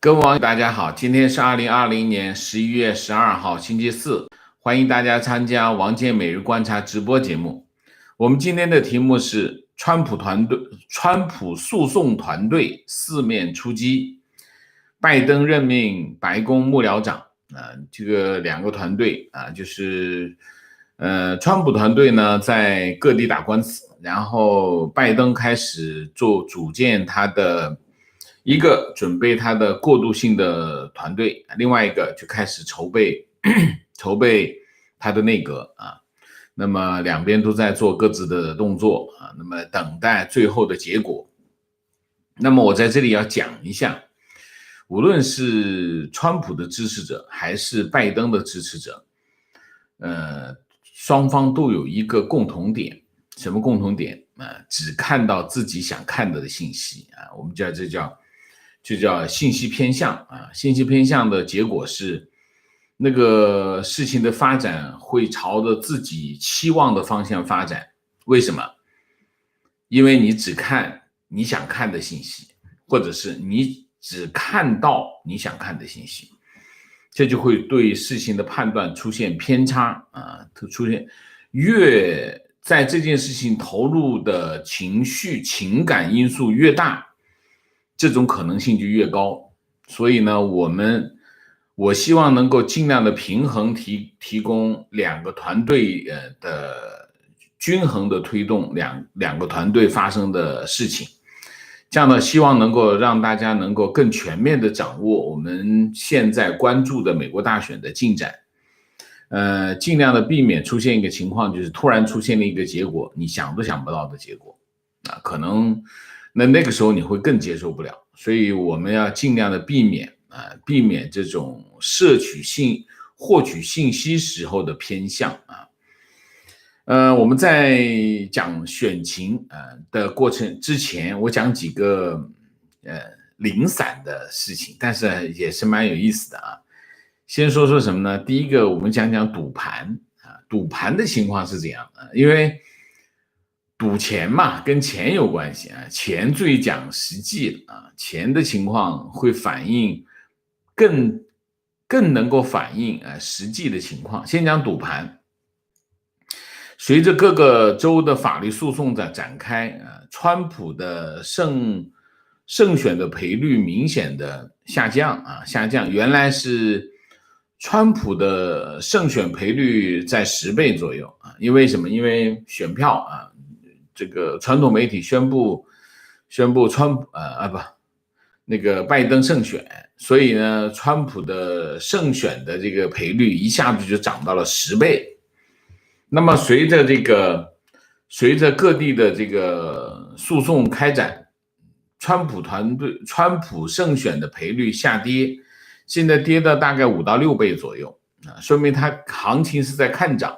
各位网友大家好，今天是2020年11月12号星期四，欢迎大家参加王健每日观察直播节目。我们今天的题目是川普诉讼团队四面出击，拜登任命白宫幕僚长这个两个团队就是川普团队呢在各地打官司，然后拜登开始组建他的一个准备他的过渡性的团队，另外一个就开始筹备他的内阁那么两边都在做各自的动作那么等待最后的结果。那么我在这里要讲一下，无论是川普的支持者还是拜登的支持者，双方都有一个共同点，什么共同点只看到自己想看到的信息我们这叫信息偏向信息偏向的结果是那个事情的发展会朝着自己期望的方向发展。为什么？因为你只看你想看的信息，或者是你只看到你想看的信息，这就会对事情的判断出现偏差越在这件事情投入的情绪情感因素越大，这种可能性就越高。所以呢，我希望能够尽量的平衡提供两个团队的均衡的推动两个团队发生的事情，这样呢，希望能够让大家能够更全面的掌握我们现在关注的美国大选的进展，尽量的避免出现一个情况，就是突然出现了一个结果，你想都想不到的结果可能那个时候你会更接受不了。所以我们要尽量的避免这种获取信息时候的偏向我们在讲选情的过程之前，我讲几个零散的事情，但是也是蛮有意思的先说说什么呢？第一个，我们讲讲赌盘赌盘的情况是怎样的？因为赌钱嘛，跟钱有关系钱最讲实际钱的情况会更能够反映实际的情况。先讲赌盘。随着各个州的法律诉讼的展开川普的胜选的赔率明显的下降原来是川普的胜选赔率在10倍左右因为什么？因为选票这个传统媒体宣布拜登胜选，所以呢，川普的胜选的这个赔率一下子就涨到了10倍。那么随着各地的这个诉讼开展，川普胜选的赔率下跌，现在跌到大概5到6倍左右说明它行情是在看涨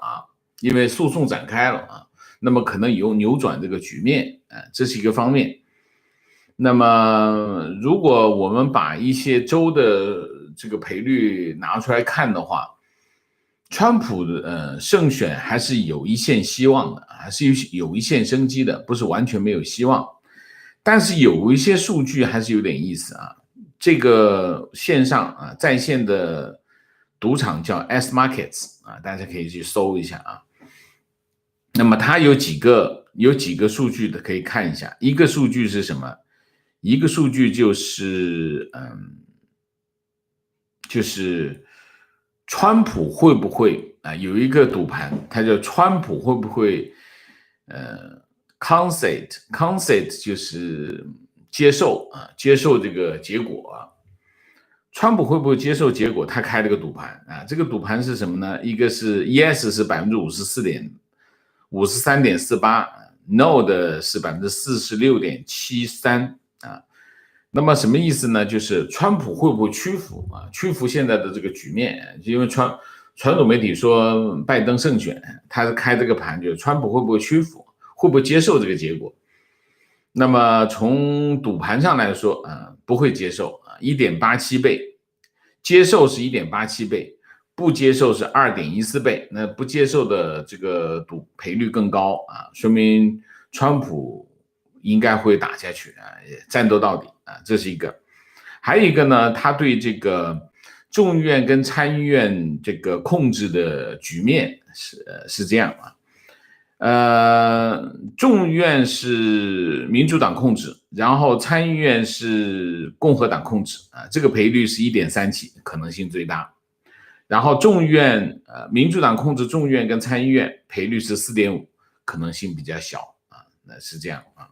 因为诉讼展开了那么可能有扭转这个局面这是一个方面。那么如果我们把一些州的这个赔率拿出来看的话，川普的胜选还是有一线希望的，还是有一线生机的，不是完全没有希望。但是有一些数据还是有点意思这个线上在线的赌场叫 S Markets 大家可以去搜一下那么它有几个数据的可以看一下。一个数据是什么？一个数据就是川普会不会有一个赌盘，它叫川普会不会concede 就是接受这个结果川普会不会接受结果？他开了个赌盘这个赌盘是什么呢？一个是 yes 是 53.48%， no 的是 46.73%那么什么意思呢？就是川普会不会屈服屈服现在的这个局面？因为传统媒体说拜登胜选，他开这个盘就是川普会不会屈服，会不会接受这个结果？那么从赌盘上来说不会接受1.87倍，接受是1.87倍，不接受是2.14倍。那不接受的这个赌赔率更高说明川普应该会打下去战斗到底这是一个。还有一个呢，他对这个众议院跟参议院这个控制的局面是这样啊。众议院是民主党控制，然后参议院是共和党控制啊，这个赔率是 1.37， 可能性最大。然后众议院民主党控制众议院跟参议院赔率是 4.5， 可能性比较小啊，那是这样啊。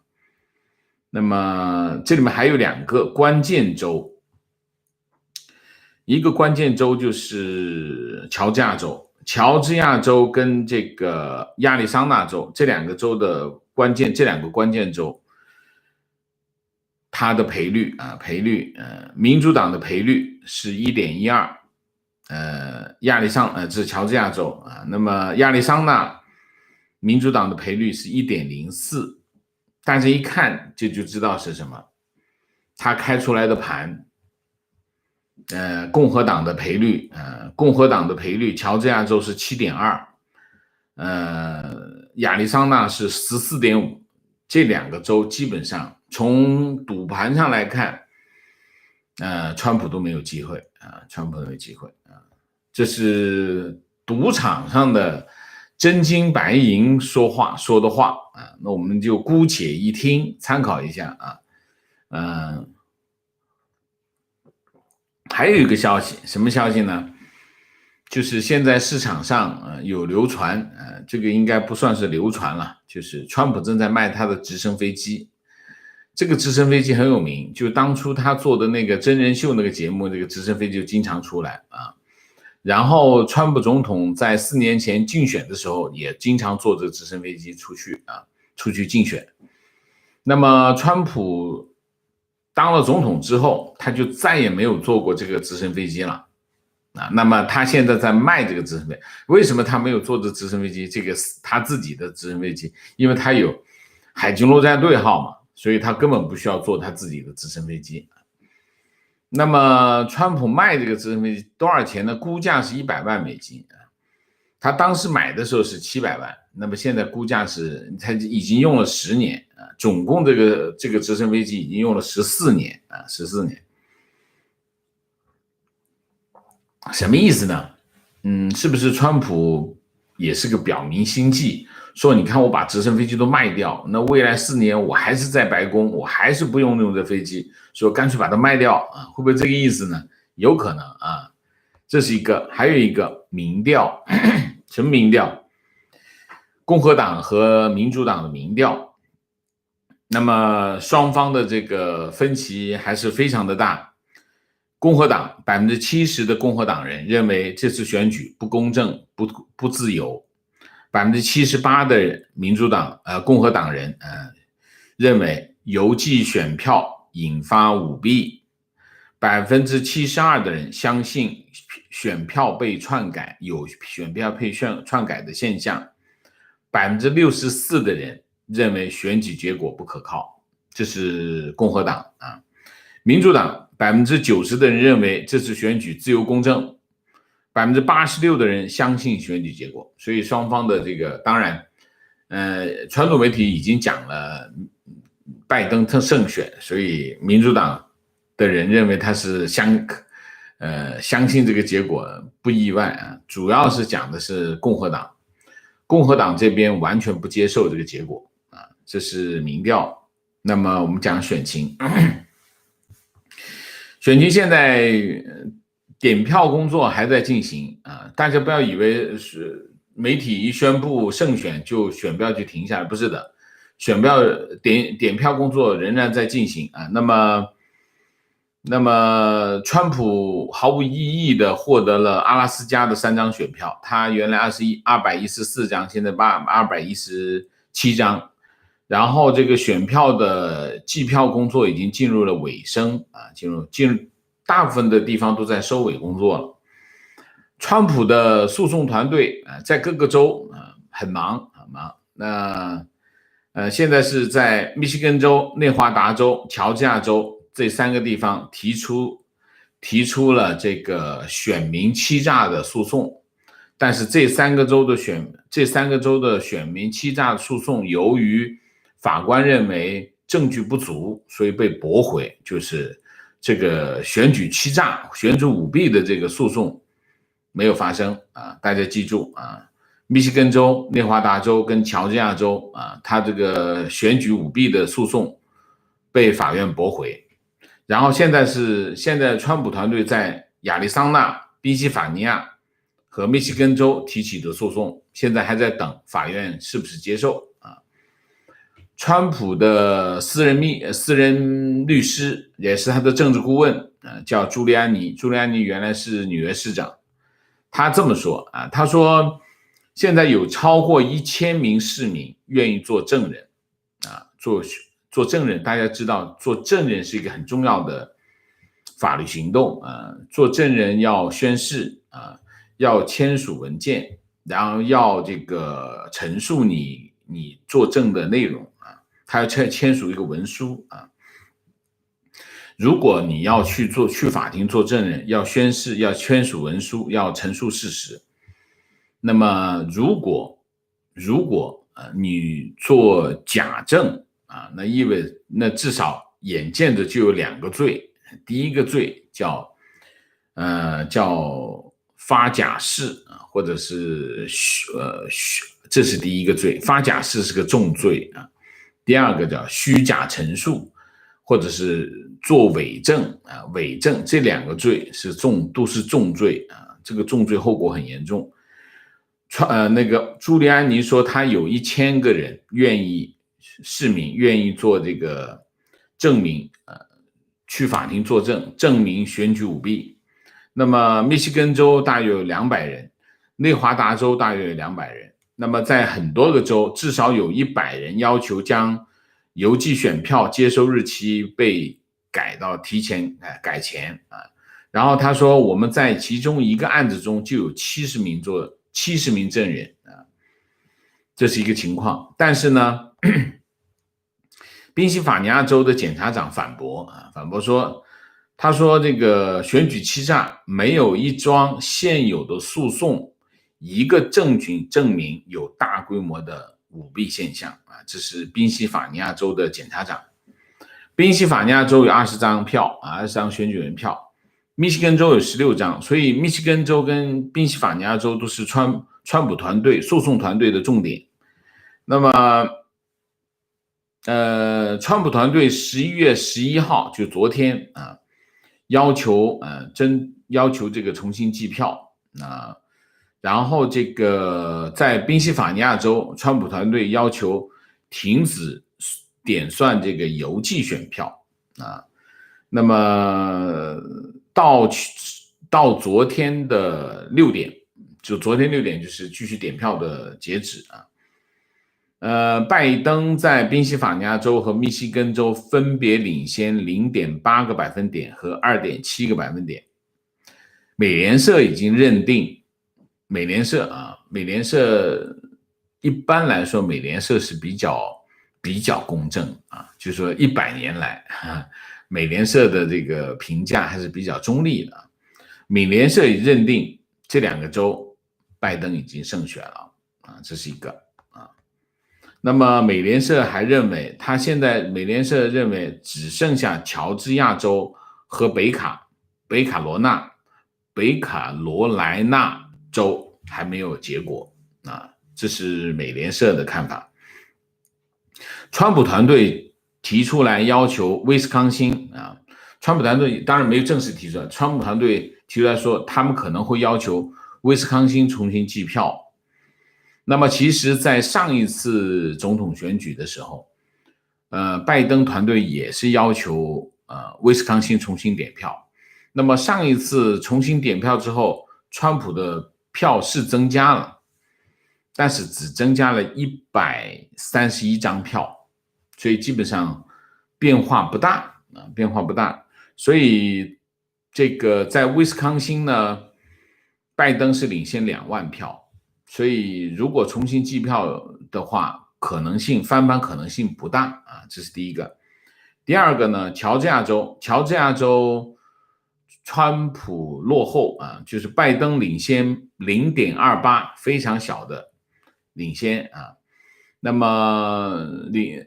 那么这里面还有2个关键州，一个关键州就是乔治亚州。乔治亚州跟这个亚利桑那州这2个州的关键，这2个关键州，它的赔率民主党的赔率是 1.12，这是乔治亚州啊。那么亚利桑那民主党的赔率是 1.04， 大家一看这就知道是什么，他开出来的盘。共和党的赔率，乔治亚州是 7.2， 亚利桑那是 14.5， 这2个州基本上从赌盘上来看，川普都没有机会啊，这是赌场上的真金白银说的话啊，那我们就姑且一听，参考一下啊，还有一个消息，什么消息呢？就是现在市场上有流传，这个应该不算是流传了，就是川普正在卖他的直升飞机。这个直升飞机很有名，就当初他做的那个真人秀那个节目，这个直升飞机就经常出来啊。然后川普总统在4年前竞选的时候，也经常坐这个直升飞机出去竞选。那么川普当了总统之后，他就再也没有坐过这个直升飞机了那么他现在在卖这个直升飞机，为什么他没有坐这直升飞机？这个他自己的直升飞机，因为他有海军陆战队号嘛，所以他根本不需要坐他自己的直升飞机。那么川普卖这个直升飞机多少钱呢？估价是100万美金，他当时买的时候是700万，那么现在估价是他已经用了10年总共这个直升飞机已经用了14年14年。什么意思呢？是不是川普也是个表明心迹，说你看我把直升飞机都卖掉，那未来4年我还是在白宫，我还是不用这飞机，说干脆把它卖掉会不会这个意思呢？有可能这是一个。还有一个民调，什么民调？共和党和民主党的民调，那么双方的这个分歧还是非常的大。共和党70%的共和党人认为这次选举不公正、不自由，78%的共和党人认为邮寄选票引发舞弊，72%的人相信选票被篡改，有选票被篡改的现象，64%的人认为选举结果不可靠，这是共和党民主党90%的人认为这次选举自由公正，86%的人相信选举结果。所以双方的这个，当然传统媒体已经讲了拜登胜选，所以民主党的人认为他是相信这个结果不意外主要是讲的是共和党这边完全不接受这个结果这是民调。那么我们讲选情选情现在点票工作还在进行大家不要以为是媒体一宣布胜选就选票就停下来，不是的，点票工作仍然在进行那么川普毫无意义的获得了阿拉斯加的3张选票，他原来214张，现在217张。然后这个选票的计票工作已经进入了尾声进入大部分的地方都在收尾工作了。川普的诉讼团队在各个州很忙。那现在是在密西根州、内华达州、乔治亚州这3个地方提出了这个选民欺诈的诉讼，但是这三个州的选民欺诈诉讼，由于法官认为证据不足，所以被驳回，就是这个选举欺诈、选举舞弊的这个诉讼没有发生啊。大家记住啊，密西根州、内华达州跟乔治亚州啊，他这个选举舞弊的诉讼被法院驳回。然后现在川普团队在亚利桑那、宾夕法尼亚和密西根州提起的诉讼，现在还在等法院是不是接受啊。川普的私人律师也是他的政治顾问叫朱利安尼，朱利安尼原来是纽约市长，他这么说啊，他说现在有超过1000名市民愿意做证人啊，做证人，大家知道做证人是一个很重要的法律行动啊，做证人要宣誓啊，要签署文件，然后要这个陈述你作证的内容啊，他要签署一个文书啊。如果你要去法庭做证人，要宣誓，要签署文书，要陈述事实。那么如果你做假证啊，那意味着那至少眼见着就有2个罪。第一个罪叫发假誓啊，或者是这是第一个罪，发假誓是个重罪啊。第二个叫虚假陈述，或者是做伪证啊，伪证这2个罪都是重罪啊，这个重罪后果很严重。那个朱利安尼说他有1000个人市民愿意做这个证明去法庭作证，证明选举舞弊。那么密西根州大约有200人，内华达州大约有200人。那么在很多个州，至少有100人要求将邮寄选票接收日期被改到提前改前啊。然后他说，我们在其中一个案子中就有70名证人啊，这是一个情况。但是呢，宾夕法尼亚州的检察长反驳说，他说这个选举欺诈没有一桩现有的诉讼一个证据证明有大规模的舞弊现象啊，这是宾夕法尼亚州的检察长。宾夕法尼亚州有20张票啊，20张选举人票。密西根州有16张，所以密西根州跟宾夕法尼亚州都是川普团队诉讼团队的重点。那么川普团队11月11号就昨天啊，要求这个重新计票啊，然后这个在宾夕法尼亚州，川普团队要求停止点算这个邮寄选票啊。那么到昨天的6点，就昨天6点就是继续点票的截止啊。拜登在宾夕法尼亚州和密西根州分别领先 0.8 个百分点和 2.7 个百分点。美联社已经认定，美联社一般来说，美联社是比较公正啊，就是说100年来美联社的这个评价还是比较中立的。美联社也认定这2个州拜登已经胜选了啊，这是一个啊。那么美联社还认为，美联社认为只剩下乔治亚州和北卡罗来纳州还没有结果啊，这是美联社的看法。川普团队提出来要求威斯康星啊，川普团队当然没有正式提出来，川普团队提出来说他们可能会要求威斯康星重新计票。那么其实在上一次总统选举的时候，拜登团队也是要求威斯康星重新点票。那么上一次重新点票之后，川普的票是增加了，但是只增加了131张票，所以基本上变化不大。所以这个在威斯康星呢，拜登是领先2万票，所以如果重新计票的话，翻盘可能性不大啊，这是第一个。第二个呢，乔治亚州川普落后啊，就是拜登领先 0.28， 非常小的领先啊。那么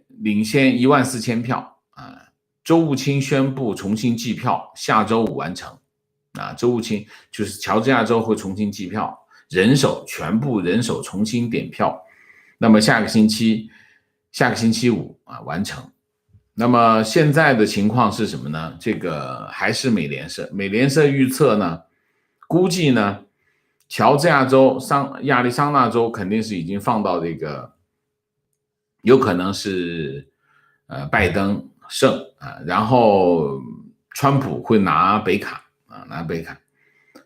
领先14000票啊，州务卿宣布重新计票，下周五完成。州务卿就是乔治亚州会重新计票，全部人手重新点票。那么下个星期五完成。那么现在的情况是什么呢？这个还是美联社预测呢，估计呢，乔治亚州、亚利桑那州肯定是已经放到这个，有可能是拜登胜然后川普会拿北卡。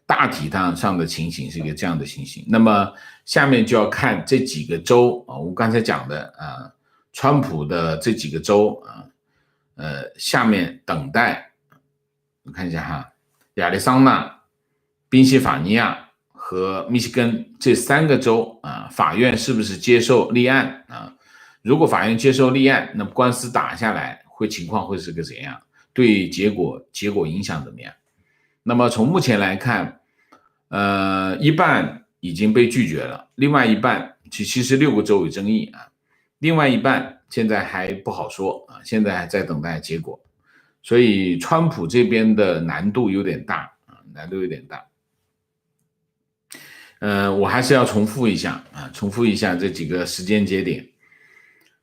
大体上的情形是一个这样的情形。那么下面就要看这几个州我刚才讲的川普的这几个州下面等待，我看一下哈，亚利桑那、宾夕法尼亚和密西根这3个州法院是不是接受立案如果法院接受立案，那么官司打下来情况会是个怎样？对结果影响怎么样？那么从目前来看，一半已经被拒绝了，另外一半其实6个州有争议另外一半现在还不好说现在还在等待结果，所以川普这边的难度有点大我还是要重复一下这几个时间节点。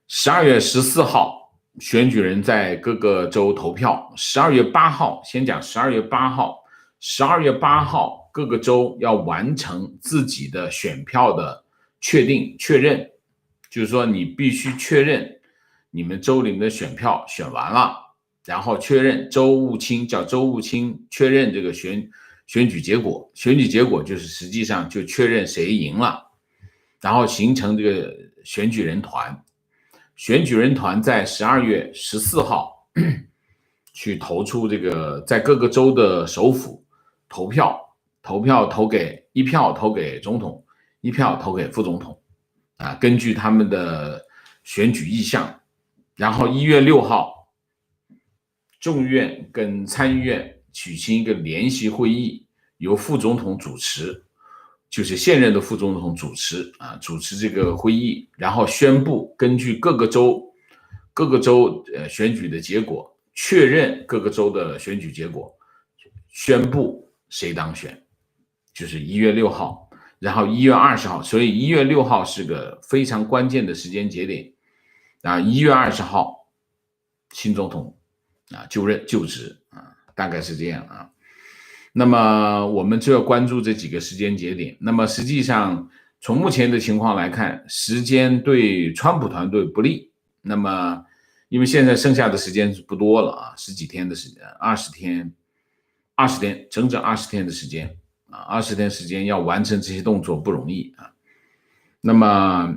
12月14号。选举人在各个州投票。12月8号，先讲12月8号。12月8号，各个州要完成自己的选票的确认，就是说你必须确认你们州里面的选票选完了，然后确认州务卿确认这个选举结果。选举结果就是实际上就确认谁赢了，然后形成这个选举人团。选举人团在12月14号去投出这个在各个州的首府投票一票投给总统，一票投给副总统根据他们的选举意向。然后1月6号，众院跟参议院举行一个联席会议，由副总统主持，就是现任的副总统主持这个会议，然后宣布根据各个州选举的结果，确认各个州的选举结果，宣布谁当选，就是1月6号，然后1月20号，所以1月6号是个非常关键的时间节点1月20号新总统就职大概是这样那么我们就要关注这几个时间节点。那么实际上从目前的情况来看，时间对川普团队不利。那么因为现在剩下的时间不多了十几天的时间，20天，整整20天的时间20天时间要完成这些动作不容易那么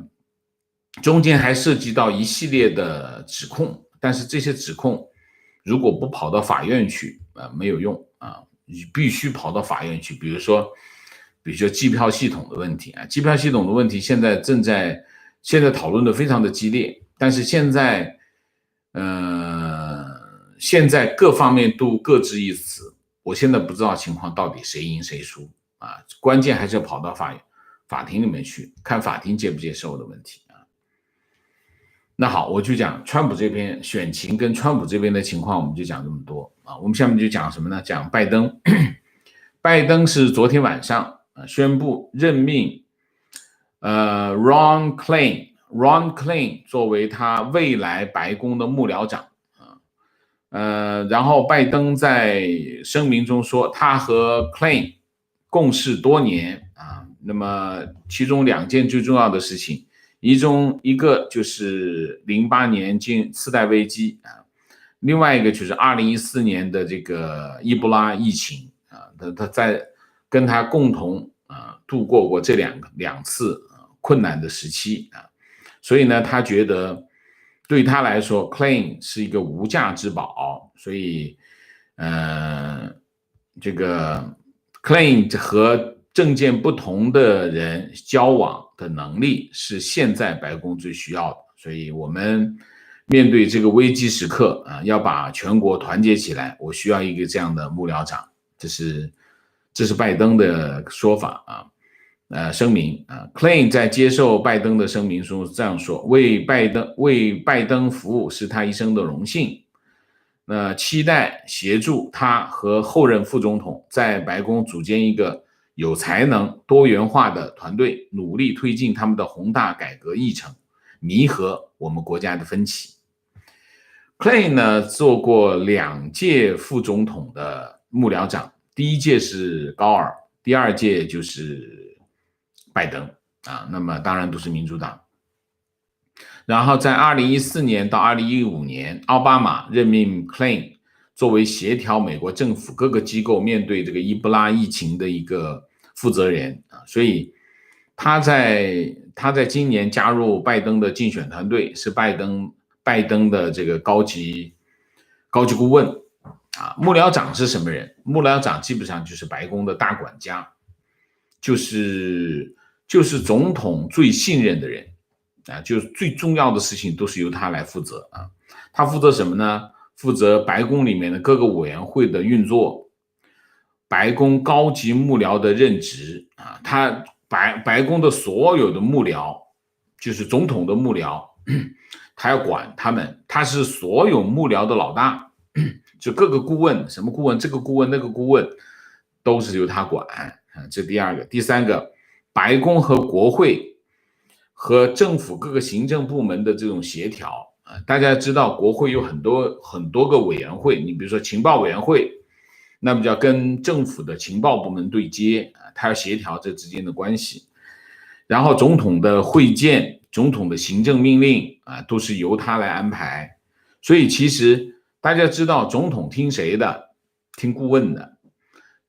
中间还涉及到一系列的指控，但是这些指控如果不跑到法院去没有用你必须跑到法院去。比如说计票系统的问题计票系统的问题现在讨论的非常的激烈，但是现在各方面都各执一词，我现在不知道情况到底谁赢谁输关键还是要跑到法庭里面去看法庭接不接受的问题那好，我就讲川普这边选情跟川普这边的情况，我们就讲这么多我们下面就讲什么呢？讲拜登。拜登是昨天晚上宣布任命Ron Klain 作为他未来白宫的幕僚长然后拜登在声明中说，他和 Klain 共事多年那么其中2件最重要的事情，一个就是08年次贷危机另外一个就是2014年的这个伊波拉疫情他在跟他共同度过这两次困难的时期所以呢他觉得对他来说 Klain 是一个无价之宝，所以这个 Klain 和政见不同的人交往的能力是现在白宫最需要的，所以我们面对这个危机时刻要把全国团结起来，我需要一个这样的幕僚长，这是拜登的说法声明Klain 在接受拜登的声明中这样说，为拜登服务是他一生的荣幸。期待协助他和后任副总统在白宫组建一个有才能、多元化的团队，努力推进他们的宏大改革议程，弥合我们国家的分歧。Clay 呢做过2届副总统的幕僚长，第1届是高尔，第2届就是拜登啊，那么当然都是民主党。然后在2014年到2015年，奥巴马任命 Clay 作为协调美国政府各个机构面对这个伊波拉疫情的一个负责人啊，所以他在今年加入拜登的竞选团队，是拜登的这个高级顾问啊。幕僚长是什么人？幕僚长基本上就是白宫的大管家，就是总统最信任的人啊，就是最重要的事情都是由他来负责啊。他负责什么呢？负责白宫里面的各个委员会的运作，白宫高级幕僚的任职啊，他白宫的所有的幕僚，就是总统的幕僚，他要管他们，他是所有幕僚的老大，就各个顾问，什么顾问，这个顾问那个顾问都是由他管啊。这第2个，第3个，白宫和国会和政府各个行政部门的这种协调啊，大家知道国会有很多个委员会，你比如说情报委员会，那么就要跟政府的情报部门对接啊，他要协调这之间的关系。然后总统的会见、总统的行政命令啊，都是由他来安排。所以其实大家知道，总统听谁的？听顾问的。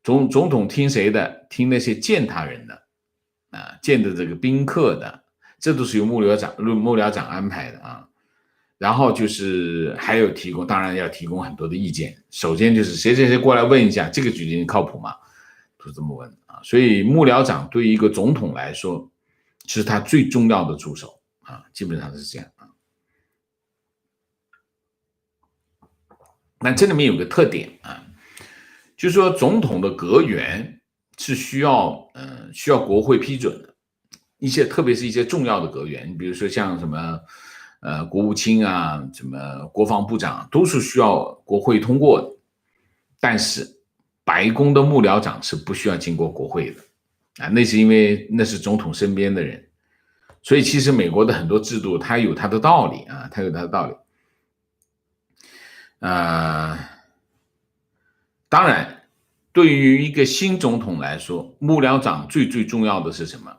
总统听谁的？听那些见他人的啊，见的这个宾客的，这都是由幕僚长安排的啊。然后就是还有当然要提供很多的意见。首先就是谁过来问一下，这个决定靠谱吗？都是这么问啊。所以幕僚长对于一个总统来说，是他最重要的助手啊，基本上是这样啊。那这里面有个特点啊，就是说总统的阁员是需要国会批准的，特别是一些重要的阁员，比如说像什么国务卿啊，什么国防部长，都是需要国会通过的。但是白宫的幕僚长是不需要经过国会的啊，那是因为那是总统身边的人。所以其实美国的很多制度它有它的道理啊，它有它的道理。当然对于一个新总统来说，幕僚长最重要的是什么？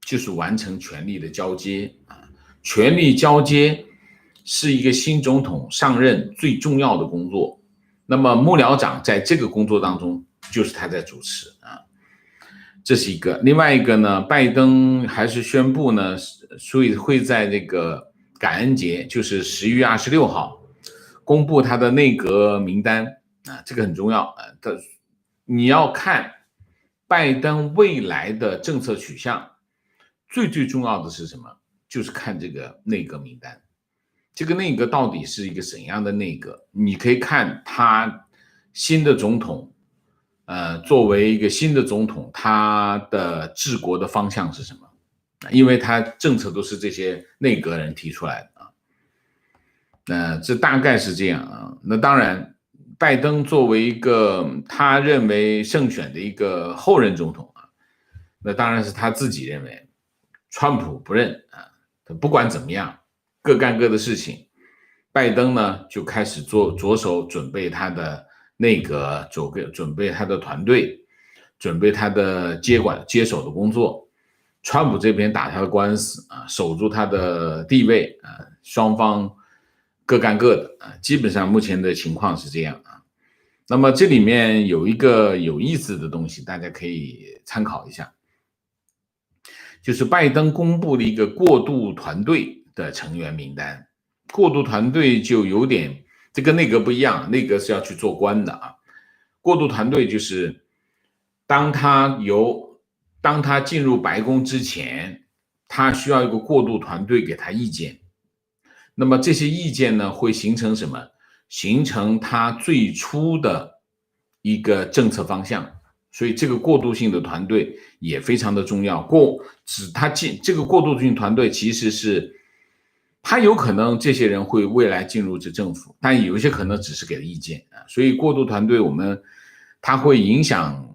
就是完成权力的交接啊。权力交接是一个新总统上任最重要的工作，那么幕僚长在这个工作当中就是他在主持啊，这是一个。另外一个呢，拜登还是宣布呢，所以会在这个感恩节，就是11月26号公布他的内阁名单啊，这个很重要啊。你要看拜登未来的政策取向，最重要的是什么？就是看这个内阁名单，这个内阁到底是一个怎样的内阁？你可以看他新的总统，作为一个新的总统，他的治国的方向是什么？因为他政策都是这些内阁人提出来的啊。这大概是这样啊。那当然，拜登作为一个他认为胜选的一个后任总统啊，那当然是他自己认为，川普不认啊。不管怎么样，各干各的事情。拜登呢就开始着手准备他的内阁，准备他的团队，准备他的接手的工作。川普这边打他的官司啊，守住他的地位啊，双方各干各的啊，基本上目前的情况是这样啊。那么这里面有一个有意思的东西，大家可以参考一下。就是拜登公布的一个过渡团队的成员名单。过渡团队就有点，这跟内阁不一样，内阁是要去做官的啊。过渡团队就是当他进入白宫之前，他需要一个过渡团队给他意见。那么这些意见呢，会形成什么？形成他最初的一个政策方向。所以这个过渡性的团队也非常的重要。这个过渡性团队其实是他有可能这些人会未来进入这政府，但有一些可能只是给了意见啊。所以过渡团队它会影响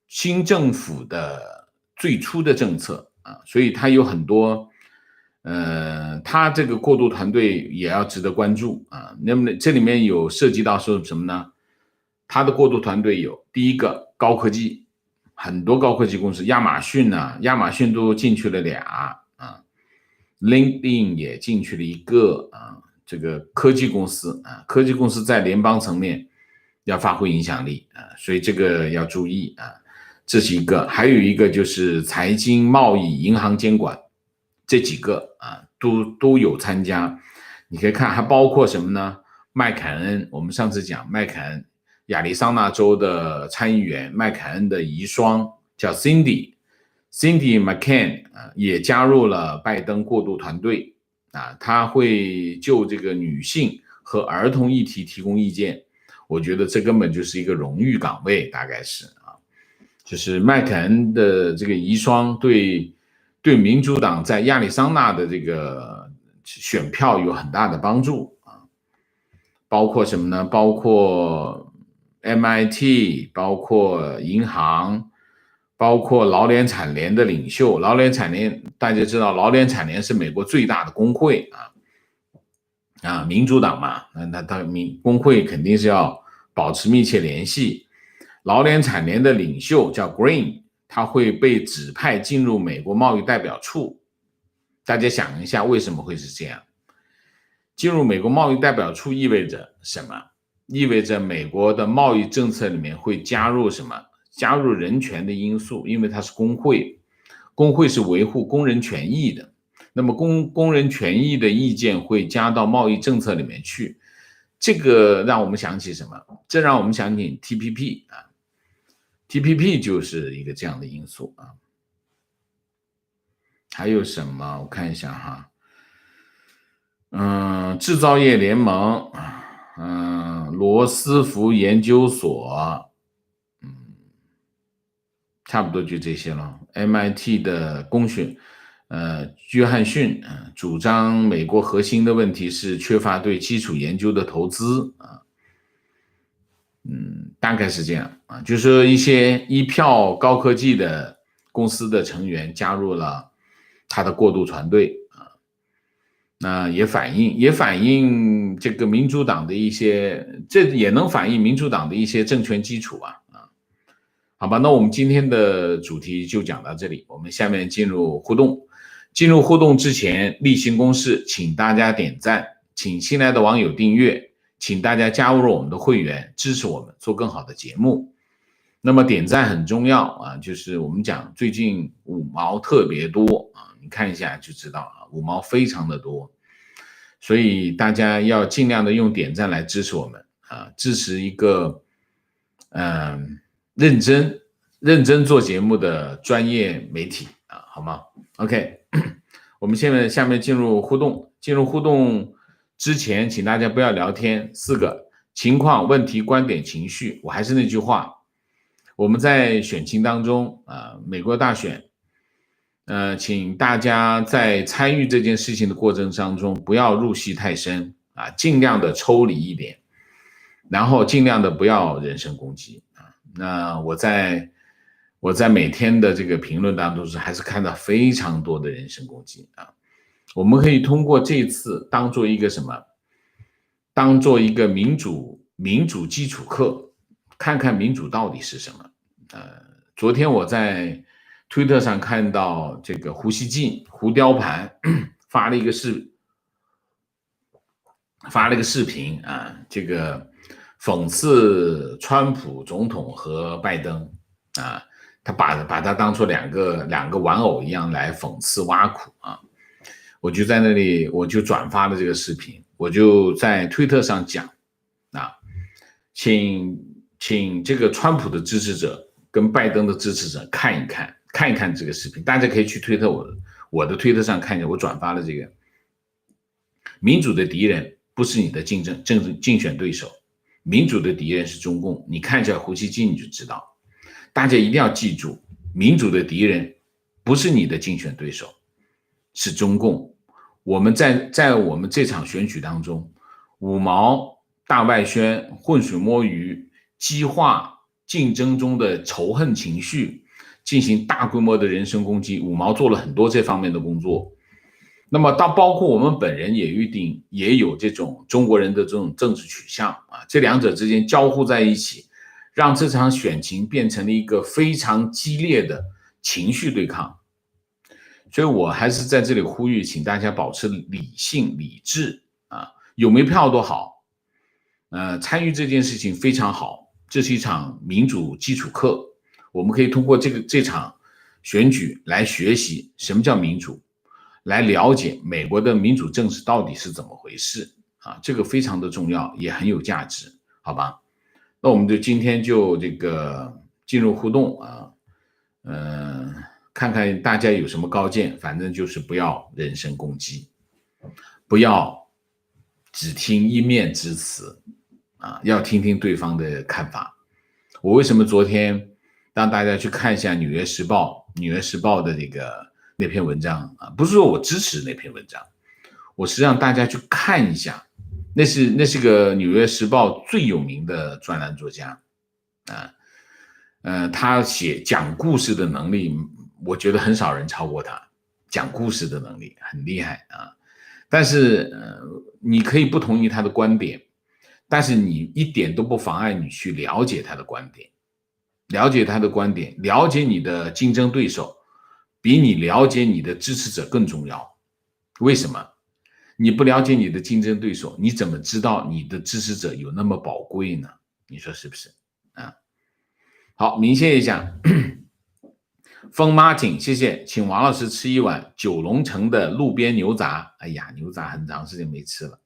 新政府的最初的政策啊，所以它有很多它这个过渡团队也要值得关注啊。那么这里面有涉及到说什么呢？它的过渡团队有第一个高科技，很多高科技公司，亚马逊都进去了俩啊 ，LinkedIn 也进去了一个啊，这个科技公司啊，科技公司在联邦层面要发挥影响力啊，所以这个要注意啊，这是一个，还有一个就是财经、贸易、银行监管这几个啊，都有参加。你可以看还包括什么呢？麦凯恩，我们上次讲麦凯恩。亚利桑那州的参议员麦凯恩的遗孀叫 Cindy McCain 也加入了拜登过渡团队啊，他会就这个女性和儿童议题提供意见。我觉得这根本就是一个荣誉岗位，大概是啊，就是麦凯恩的这个遗孀对民主党在亚利桑那的这个选票有很大的帮助啊，包括什么呢？包括MIT， 包括银行，包括劳联产联的领袖。劳联产联大家知道，劳联产联是美国最大的工会啊，民主党嘛，那工会肯定是要保持密切联系。劳联产联的领袖叫 Green， 他会被指派进入美国贸易代表处。大家想一下，为什么会是这样？进入美国贸易代表处意味着什么？意味着美国的贸易政策里面会加入什么？加入人权的因素，因为它是工会，工会是维护工人权益的。那么工人权益的意见会加到贸易政策里面去，这个让我们想起什么？这让我们想起 TPP 啊 ，TPP 就是一个这样的因素啊。还有什么？我看一下哈，制造业联盟。罗斯福研究所，差不多就这些了。MIT 的公学，约翰逊，主张美国核心的问题是缺乏对基础研究的投资啊，大概是这样啊，就是说一些一票高科技的公司的成员加入了他的过渡团队。那也反映这个民主党的一些，这也能反映民主党的一些政权基础啊。好吧，那我们今天的主题就讲到这里，我们下面进入互动。进入互动之前，例行公事，请大家点赞，请新来的网友订阅，请大家加入我们的会员，支持我们做更好的节目。那么点赞很重要啊，就是我们讲最近5毛特别多啊，你看一下就知道了，5毛非常的多，所以大家要尽量的用点赞来支持我们啊，支持一个认真做节目的专业媒体啊，好吗 ？OK， 我们下面进入互动。进入互动之前，请大家不要聊天。4个情况、问题、观点、情绪。我还是那句话，我们在选情当中美国大选，请大家在参与这件事情的过程当中，不要入戏太深啊，尽量的抽离一点，然后尽量的不要人身攻击啊。那我在每天的这个评论当中还是看到非常多的人身攻击啊。我们可以通过这次当做一个什么？当做一个民主基础课，看看民主到底是什么。昨天我在推特上看到这个胡锡进胡雕盘发了一个视频啊，这个讽刺川普总统和拜登啊，他把他当作两个玩偶一样来讽刺挖苦啊。我就在那里，我就转发了这个视频，我就在推特上讲啊，请这个川普的支持者跟拜登的支持者看一看这个视频，大家可以去推特我的推特上看一下，我转发了这个。民主的敌人不是你的竞选对手，民主的敌人是中共。你看一下胡锡进你就知道，大家一定要记住，民主的敌人不是你的竞选对手，是中共。在我们这场选举当中，五毛、大外宣、浑水摸鱼、激化竞争中的仇恨情绪，进行大规模的人身攻击，五毛做了很多这方面的工作。那么包括我们本人也有这种中国人的这种政治取向啊，这两者之间交互在一起，让这场选情变成了一个非常激烈的情绪对抗。所以我还是在这里呼吁，请大家保持理性理智啊，有没票都好，参与这件事情非常好，这是一场民主基础课，我们可以通过这场选举来学习什么叫民主，来了解美国的民主政治到底是怎么回事啊，这个非常的重要，也很有价值，好吧？那我们今天就这个进入互动啊，看看大家有什么高见，反正就是不要人身攻击，不要只听一面之词啊，要听听对方的看法。我为什么昨天让大家去看一下《纽约时报》的那篇文章啊？不是说我支持那篇文章，我是让大家去看一下，那是个《纽约时报》最有名的专栏作家啊，他讲故事的能力，我觉得很少人超过他，讲故事的能力很厉害啊。但是你可以不同意他的观点，但是你一点都不妨碍你去了解他的观点，了解你的竞争对手，比你了解你的支持者更重要。为什么？你不了解你的竞争对手，你怎么知道你的支持者有那么宝贵呢？你说是不是啊？好，明谢一下。风 Martin， 谢谢，请王老师吃一碗九龙城的路边牛杂。哎呀，牛杂很长时间没吃了。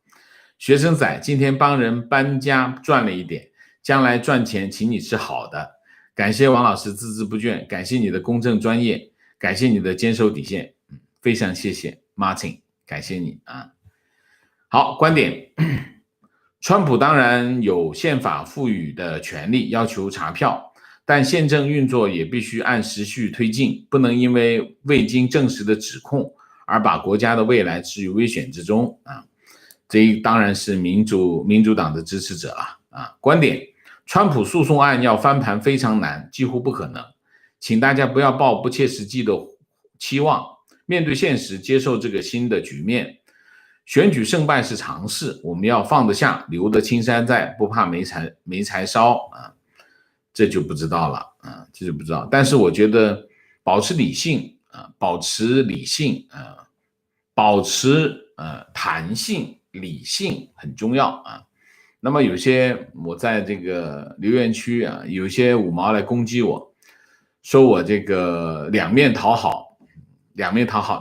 学生仔，今天帮人搬家赚了一点，将来赚钱请你吃好的。感谢王老师孜孜不倦，感谢你的公正专业，感谢你的坚守底线，非常谢谢 Martin， 感谢你啊。好，观点，川普当然有宪法赋予的权利要求查票，但宪政运作也必须按时序推进，不能因为未经证实的指控而把国家的未来置于危险之中啊！这当然是民主党的支持者了啊！观点：川普诉讼案要翻盘非常难，几乎不可能，请大家不要抱不切实际的期望，面对现实，接受这个新的局面。选举胜败是常事，我们要放得下，留得青山在，不怕没柴烧啊！这就不知道了啊，这就不知道。但是我觉得保持理性啊，保持弹性，理性很重要啊。那么有些我在这个留言区啊，有些五毛来攻击我，说我这个两面讨好，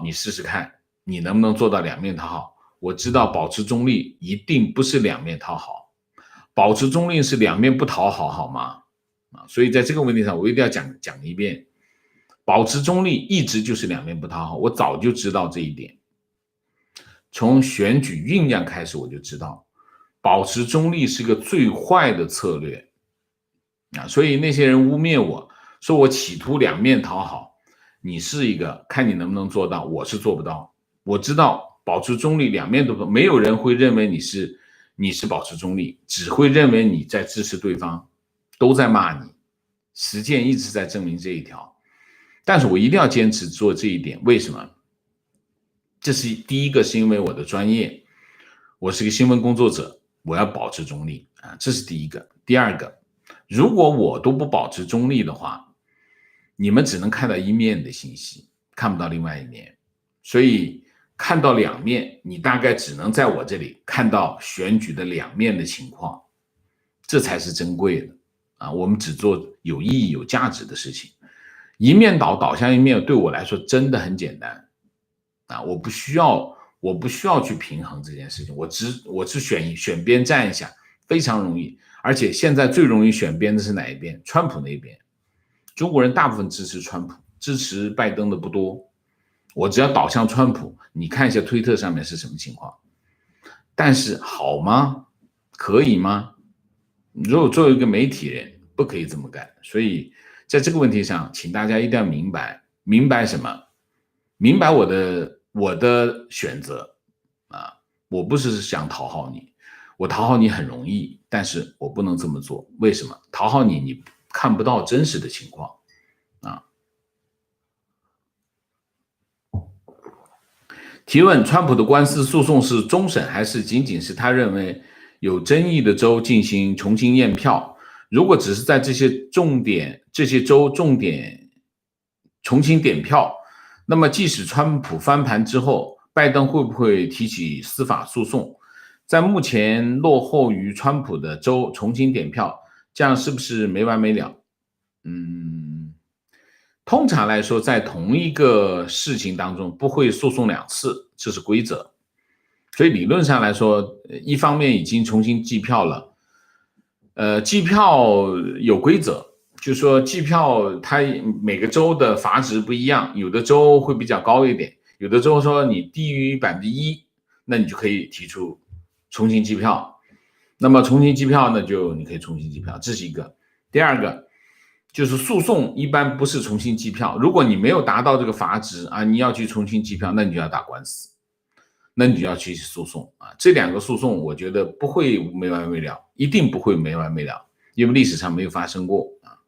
你试试看，你能不能做到两面讨好？我知道保持中立一定不是两面讨好，保持中立是两面不讨好，好吗？所以在这个问题上，我一定要讲一遍，保持中立一直就是两面不讨好，我早就知道这一点，从选举酝酿开始我就知道，保持中立是个最坏的策略啊！所以那些人污蔑我说我企图两面讨好，你是一个看你能不能做到，我是做不到。我知道保持中立两面都不，没有人会认为你是保持中立，只会认为你在支持对方，都在骂你。实践一直在证明这一条，但是我一定要坚持做这一点。为什么？这是第一个，是因为我的专业，我是个新闻工作者，我要保持中立啊，这是第一个。第二个，如果我都不保持中立的话，你们只能看到一面的信息，看不到另外一面，所以看到两面，你大概只能在我这里看到选举的两面的情况，这才是珍贵的啊！我们只做有意义、有价值的事情，一面倒向一面，对我来说真的很简单啊！我不需要去平衡这件事情，我只选边站一下，非常容易。而且现在最容易选边的是哪一边？川普那边。中国人大部分支持川普，支持拜登的不多。我只要导向川普，你看一下推特上面是什么情况。但是好吗？可以吗？如果作为一个媒体人，不可以这么干。所以在这个问题上，请大家一定要明白什么？明白我的选择，我不是想讨好你，我讨好你很容易，但是我不能这么做。为什么？讨好你，你看不到真实的情况啊。提问：川普的官司诉讼是终审，还是仅仅是他认为有争议的州进行重新验票？如果只是在这些州重点重新点票，那么即使川普翻盘之后，拜登会不会提起司法诉讼？在目前落后于川普的州重新点票，这样是不是没完没了？通常来说，在同一个事情当中不会诉讼2次，这是规则。所以理论上来说，一方面已经重新计票了，计票有规则，就是说计票它每个州的阀值不一样，有的州会比较高一点，有的州说你低于1%，那你就可以提出重新计票。那么重新计票呢，就你可以重新计票，这是一个。第二个就是诉讼一般不是重新计票，如果你没有达到这个阀值啊，你要去重新计票，那你就要打官司，那你就要去诉讼啊。这2个诉讼我觉得不会没完没了，一定不会没完没了，因为历史上没有发生过啊，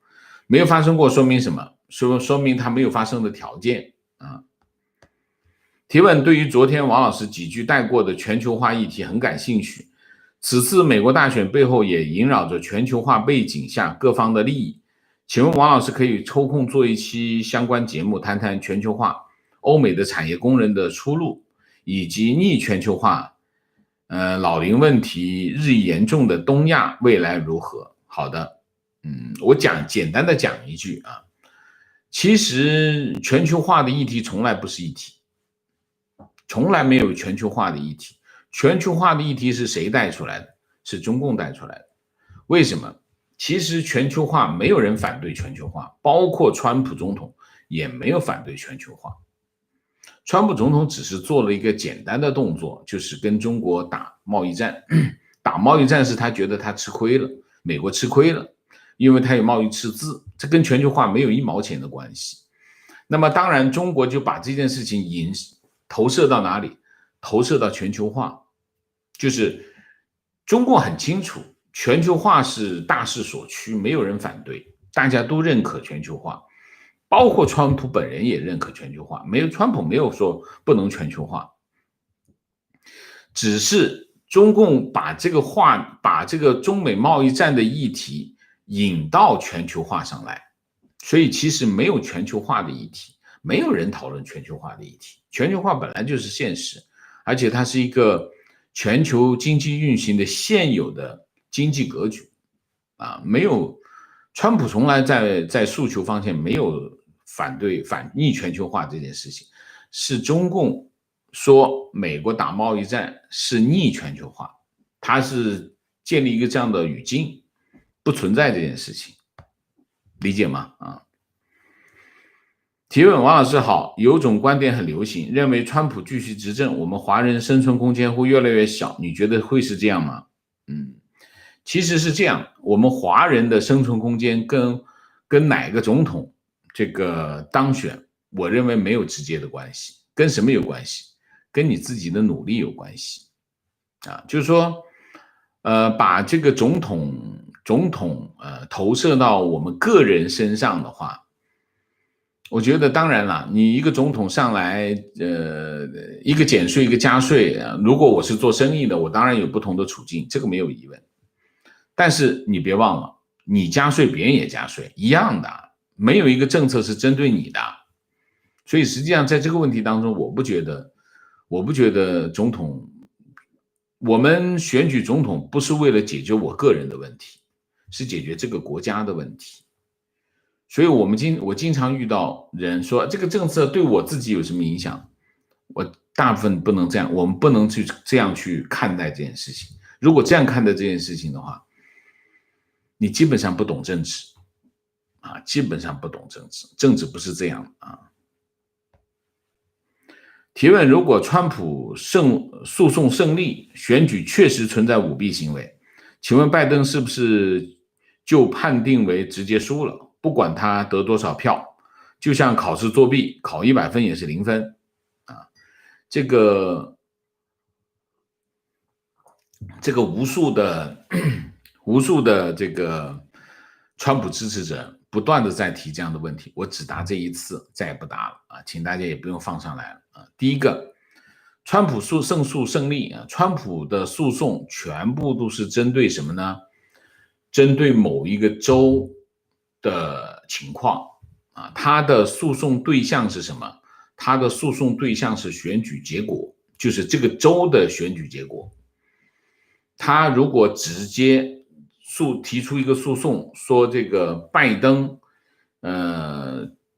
没有发生过说明什么？说明它没有发生的条件啊。提问：对于昨天王老师几句带过的全球化议题很感兴趣。此次美国大选背后也萦绕着全球化背景下各方的利益。请问王老师可以抽空做一期相关节目，谈谈全球化、欧美的产业工人的出路，以及逆全球化、老龄问题日益严重的东亚未来如何？好的，我简单的讲一句啊，其实全球化的议题从来不是议题，从来没有全球化的议题。全球化的议题是谁带出来的？是中共带出来的。为什么？其实全球化没有人反对全球化，包括川普总统也没有反对全球化。川普总统只是做了一个简单的动作，就是跟中国打贸易战。打贸易战是他觉得他吃亏了，美国吃亏了，因为他有贸易赤字，这跟全球化没有1毛钱的关系。那么当然中国就把这件事情投射到哪里？投射到全球化。就是中共很清楚，全球化是大势所趋，没有人反对，大家都认可全球化，包括川普本人也认可全球化，川普没有说不能全球化，只是中共把这个中美贸易战的议题引到全球化上来，所以其实没有全球化的议题，没有人讨论全球化的议题，全球化本来就是现实，而且它是一个全球经济运行的现有的经济格局啊，没有川普从来在诉求方面没有反逆全球化这件事情，是中共说美国打贸易战是逆全球化，他是建立一个这样的语境，不存在这件事情，理解吗？啊。提问：王老师好，有种观点很流行，认为川普继续执政，我们华人生存空间会越来越小，你觉得会是这样吗？其实是这样，我们华人的生存空间跟哪个总统这个当选，我认为没有直接的关系，跟什么有关系？跟你自己的努力有关系啊，就是说，把这个总统投射到我们个人身上的话。我觉得当然了，你一个总统上来，一个减税，一个加税，如果我是做生意的，我当然有不同的处境，这个没有疑问。但是你别忘了，你加税，别人也加税，一样的，没有一个政策是针对你的。所以实际上在这个问题当中，我不觉得总统，我们选举总统不是为了解决我个人的问题，是解决这个国家的问题。所以我经常遇到人说这个政策对我自己有什么影响，我大部分不能这样，我们不能去这样去看待这件事情。如果这样看待这件事情的话，你基本上不懂政治啊，基本上不懂政治，政治不是这样啊。提问：如果川普诉讼胜利，选举确实存在舞弊行为，请问拜登是不是就判定为直接输了？不管他得多少票，就像考试作弊，考100分也是0分啊。这个这个无数的无数的这个川普支持者不断的在提这样的问题，我只答这一次，再也不答了啊，请大家也不用放上来了啊。第一个，川普胜诉胜利啊，川普的诉讼全部都是针对什么呢？针对某一个州的情况啊，他的诉讼对象是什么？他的诉讼对象是选举结果，就是这个州的选举结果。他如果直接提出一个诉讼，说这个拜登，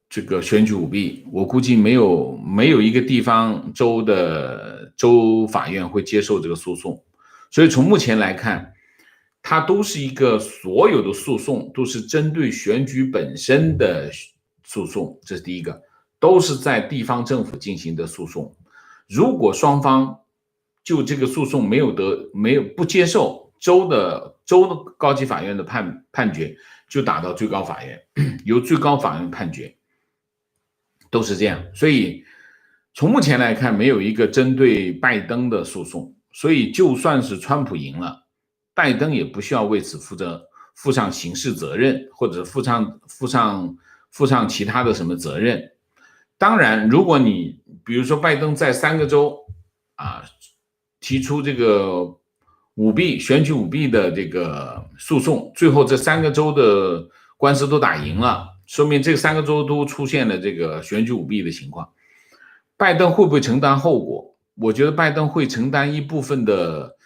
这个选举舞弊，我估计没有一个地方州的州法院会接受这个诉讼。所以从目前来看，它都是一个所有的诉讼都是针对选举本身的诉讼，这是第一个，都是在地方政府进行的诉讼。如果双方就这个诉讼没有不接受州的高级法院的判决，就打到最高法院，由最高法院判决，都是这样。所以从目前来看，没有一个针对拜登的诉讼，所以就算是川普赢了，拜登也不需要为此负上刑事责任，或者负上其他的什么责任。当然，如果你比如说拜登在3个州啊提出这个选举舞弊的这个诉讼，最后这3个州的官司都打赢了，说明这3个州都出现了这个选举舞弊的情况。拜登会不会承担后果？我觉得拜登会承担一部分的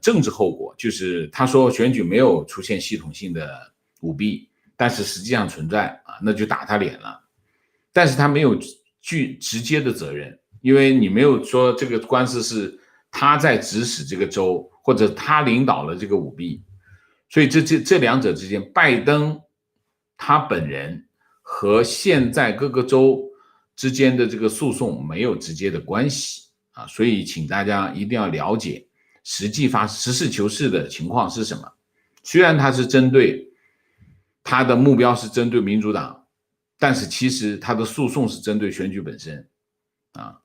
政治后果，就是他说选举没有出现系统性的舞弊，但是实际上存在啊，那就打他脸了。但是他没有直接的责任，因为你没有说这个官司是他在指使这个州，或者他领导了这个舞弊，所以这两者之间，拜登他本人和现在各个州之间的这个诉讼没有直接的关系啊，所以请大家一定要了解实事求是的情况是什么。虽然他的目标是针对民主党，但是其实他的诉讼是针对选举本身啊，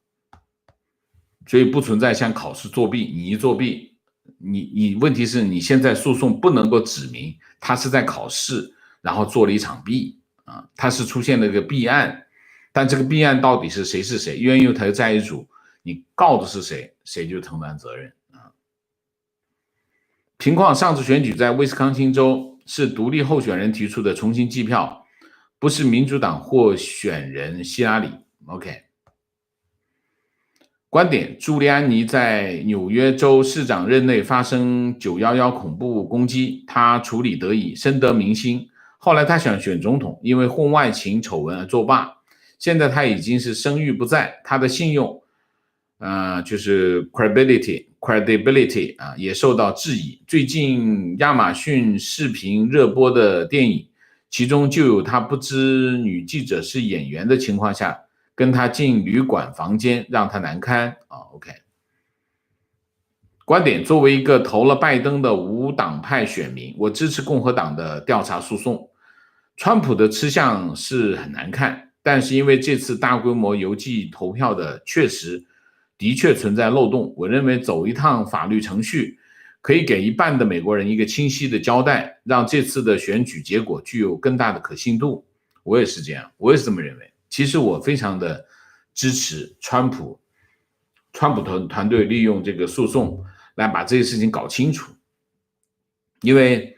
所以不存在像考试作弊，你一作弊，你问题是你现在诉讼不能够指明他是在考试，然后做了一场弊啊，他是出现了一个弊案，但这个弊案到底是谁，冤有头债有主，你告的是谁，谁就承担责任啊。情况，上次选举在威斯康星州是独立候选人提出的重新计票，不是民主党候选人希拉里。OK。观点：朱利安尼在纽约州市长任内发生911恐怖攻击，他处理得宜，深得民心。后来他想选总统，因为婚外情丑闻而作罢。现在他已经是声誉不在，他的信用，就是 credibility 啊，也受到质疑。最近亚马逊视频热播的电影，其中就有他不知女记者是演员的情况下，跟他进旅馆房间，让他难堪啊。OK， 观点：作为一个投了拜登的无党派选民，我支持共和党的调查诉讼。川普的吃相是很难看，但是因为这次大规模邮寄投票的的确存在漏洞，我认为走一趟法律程序，可以给一半的美国人一个清晰的交代，让这次的选举结果具有更大的可信度。我也是这样，我也是这么认为。其实我非常的支持川普团队利用这个诉讼来把这些事情搞清楚，因为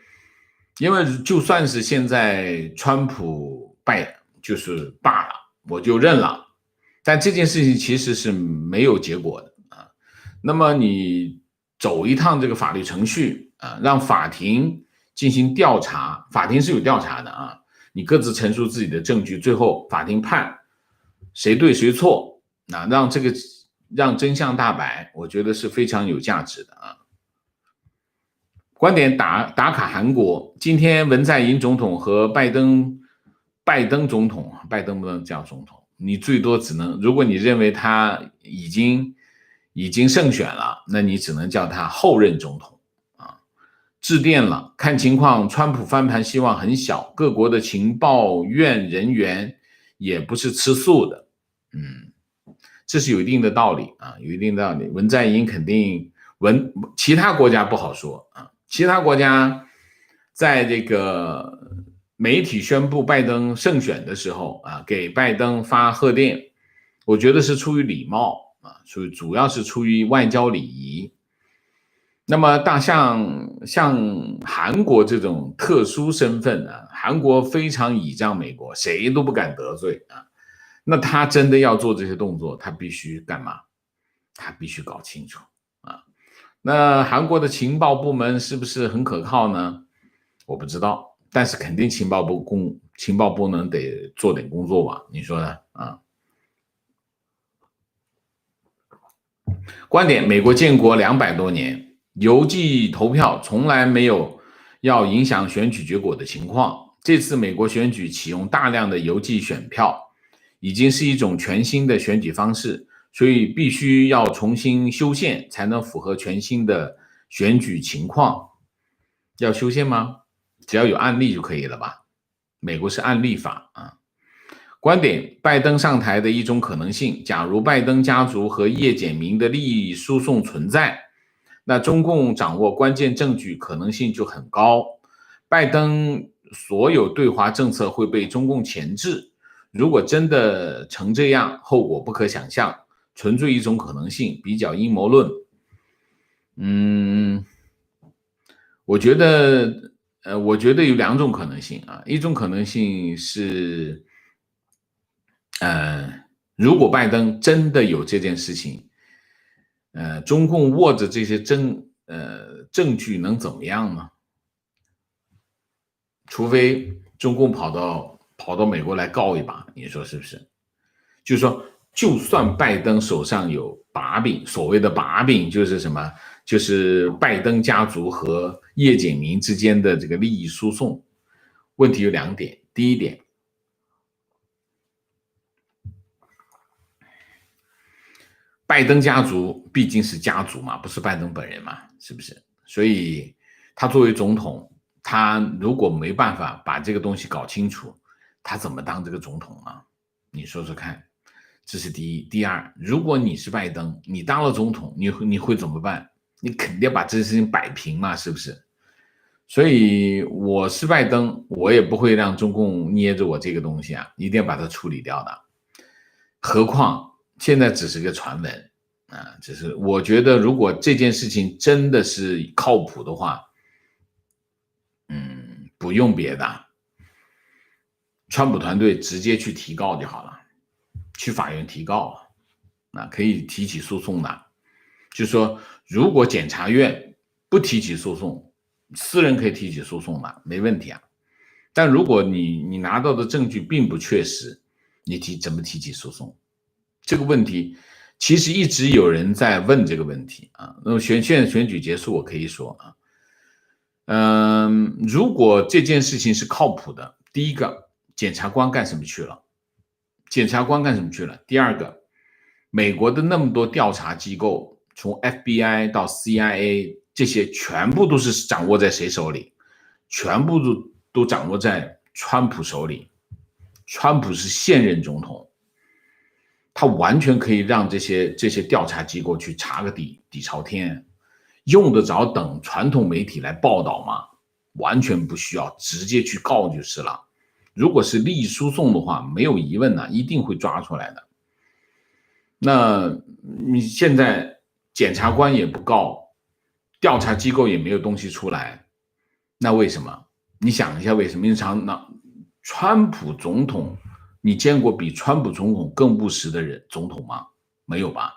就算是现在川普就是罢了，我就认了，但这件事情其实是没有结果的啊。那么你走一趟这个法律程序啊，让法庭进行调查，法庭是有调查的啊。你各自陈述自己的证据，最后法庭判谁对谁错，让真相大白，我觉得是非常有价值的啊。观点：打卡韩国，今天文在寅总统和拜登总统，拜登不能叫总统，你最多只能，如果你认为他已经胜选了，那你只能叫他后任总统啊。致电了，看情况，川普翻盘希望很小，各国的情报院人员也不是吃素的，这是有一定的道理啊，有一定的道理。文在其他国家不好说啊，其他国家在这个媒体宣布拜登胜选的时候啊，给拜登发贺电，我觉得是出于礼貌啊，主要是出于外交礼仪。那么像韩国这种特殊身份啊，韩国非常倚仗美国，谁都不敢得罪啊。那他真的要做这些动作，他必须干嘛？他必须搞清楚啊。那韩国的情报部门是不是很可靠呢？我不知道，但是肯定情报部能得做点工作吧？你说呢？啊？观点：美国建国200多年，邮寄投票从来没有要影响选举结果的情况。这次美国选举启用大量的邮寄选票，已经是一种全新的选举方式，所以必须要重新修宪，才能符合全新的选举情况。要修宪吗？只要有案例就可以了吧？美国是按例法啊。观点：拜登上台的一种可能性，假如拜登家族和叶简明的利益输送存在，那中共掌握关键证据可能性就很高。拜登所有对华政策会被中共钳制，如果真的成这样，后果不可想象，纯粹一种可能性，比较阴谋论。我觉得有2种可能性啊，一种可能性是，如果拜登真的有这件事情，中共握着这些证据能怎么样呢？除非中共跑到美国来告一把，你说是不是？就是说，就算拜登手上有把柄，所谓的把柄就是什么？就是拜登家族和叶简明之间的这个利益输送。问题有2点，第一点，拜登家族毕竟是家族嘛，不是拜登本人嘛，是不是？所以他作为总统，他如果没办法把这个东西搞清楚，他怎么当这个总统啊？你说说看，这是第一。第二，如果你是拜登，你当了总统，你会怎么办？你肯定要把这件事情摆平嘛，是不是？所以我是拜登，我也不会让中共捏着我这个东西啊，一定要把它处理掉的。何况现在只是个传闻啊，只是我觉得如果这件事情真的是靠谱的话，不用别的，川普团队直接去提告就好了，去法院提告啊，可以提起诉讼的。就是说，如果检察院不提起诉讼，私人可以提起诉讼的，没问题啊。但如果你拿到的证据并不确实，你怎么提起诉讼？这个问题其实一直有人在问这个问题啊。那么选举结束，我可以说啊，如果这件事情是靠谱的，第一个，检察官干什么去了？第二个，美国的那么多调查机构，从 FBI 到 CIA， 这些全部都是掌握在谁手里？全部都掌握在川普手里。川普是现任总统，他完全可以让这些调查机构去查个底朝天，用得着等传统媒体来报道吗？完全不需要，直接去告就是了。如果是利益输送的话，没有疑问一定会抓出来的。那你现在检察官也不告，调查机构也没有东西出来，那为什么？你想一下为什么？因为川普总统，你见过比川普总统更务实的总统吗？没有吧？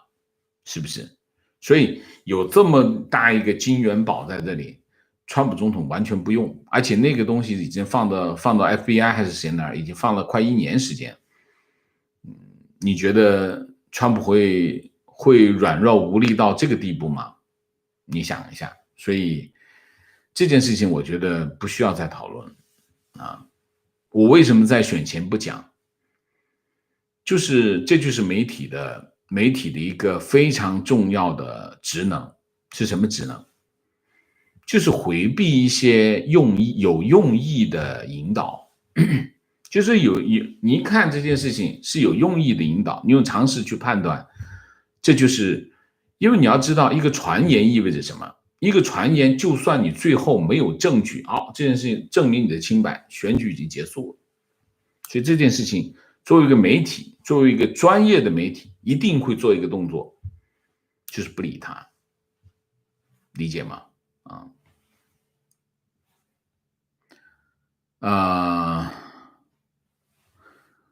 是不是？所以有这么大一个金元宝在这里，川普总统完全不用，而且那个东西已经放到 FBI 还是谁那儿，已经放了快1年时间。你觉得川普会软弱无力到这个地步吗？你想一下。所以这件事情我觉得不需要再讨论啊。我为什么在选前不讲？这就是媒体的一个非常重要的职能。是什么职能？就是回避一些有用意的引导。就是你一看这件事情是有用意的引导，你用常识去判断，这就是因为你要知道，一个传言意味着什么？一个传言，就算你最后没有证据，好，这件事情证明你的清白，选举已经结束了。所以这件事情，作为一个媒体，作为一个专业的媒体，一定会做一个动作，就是不理他，理解吗？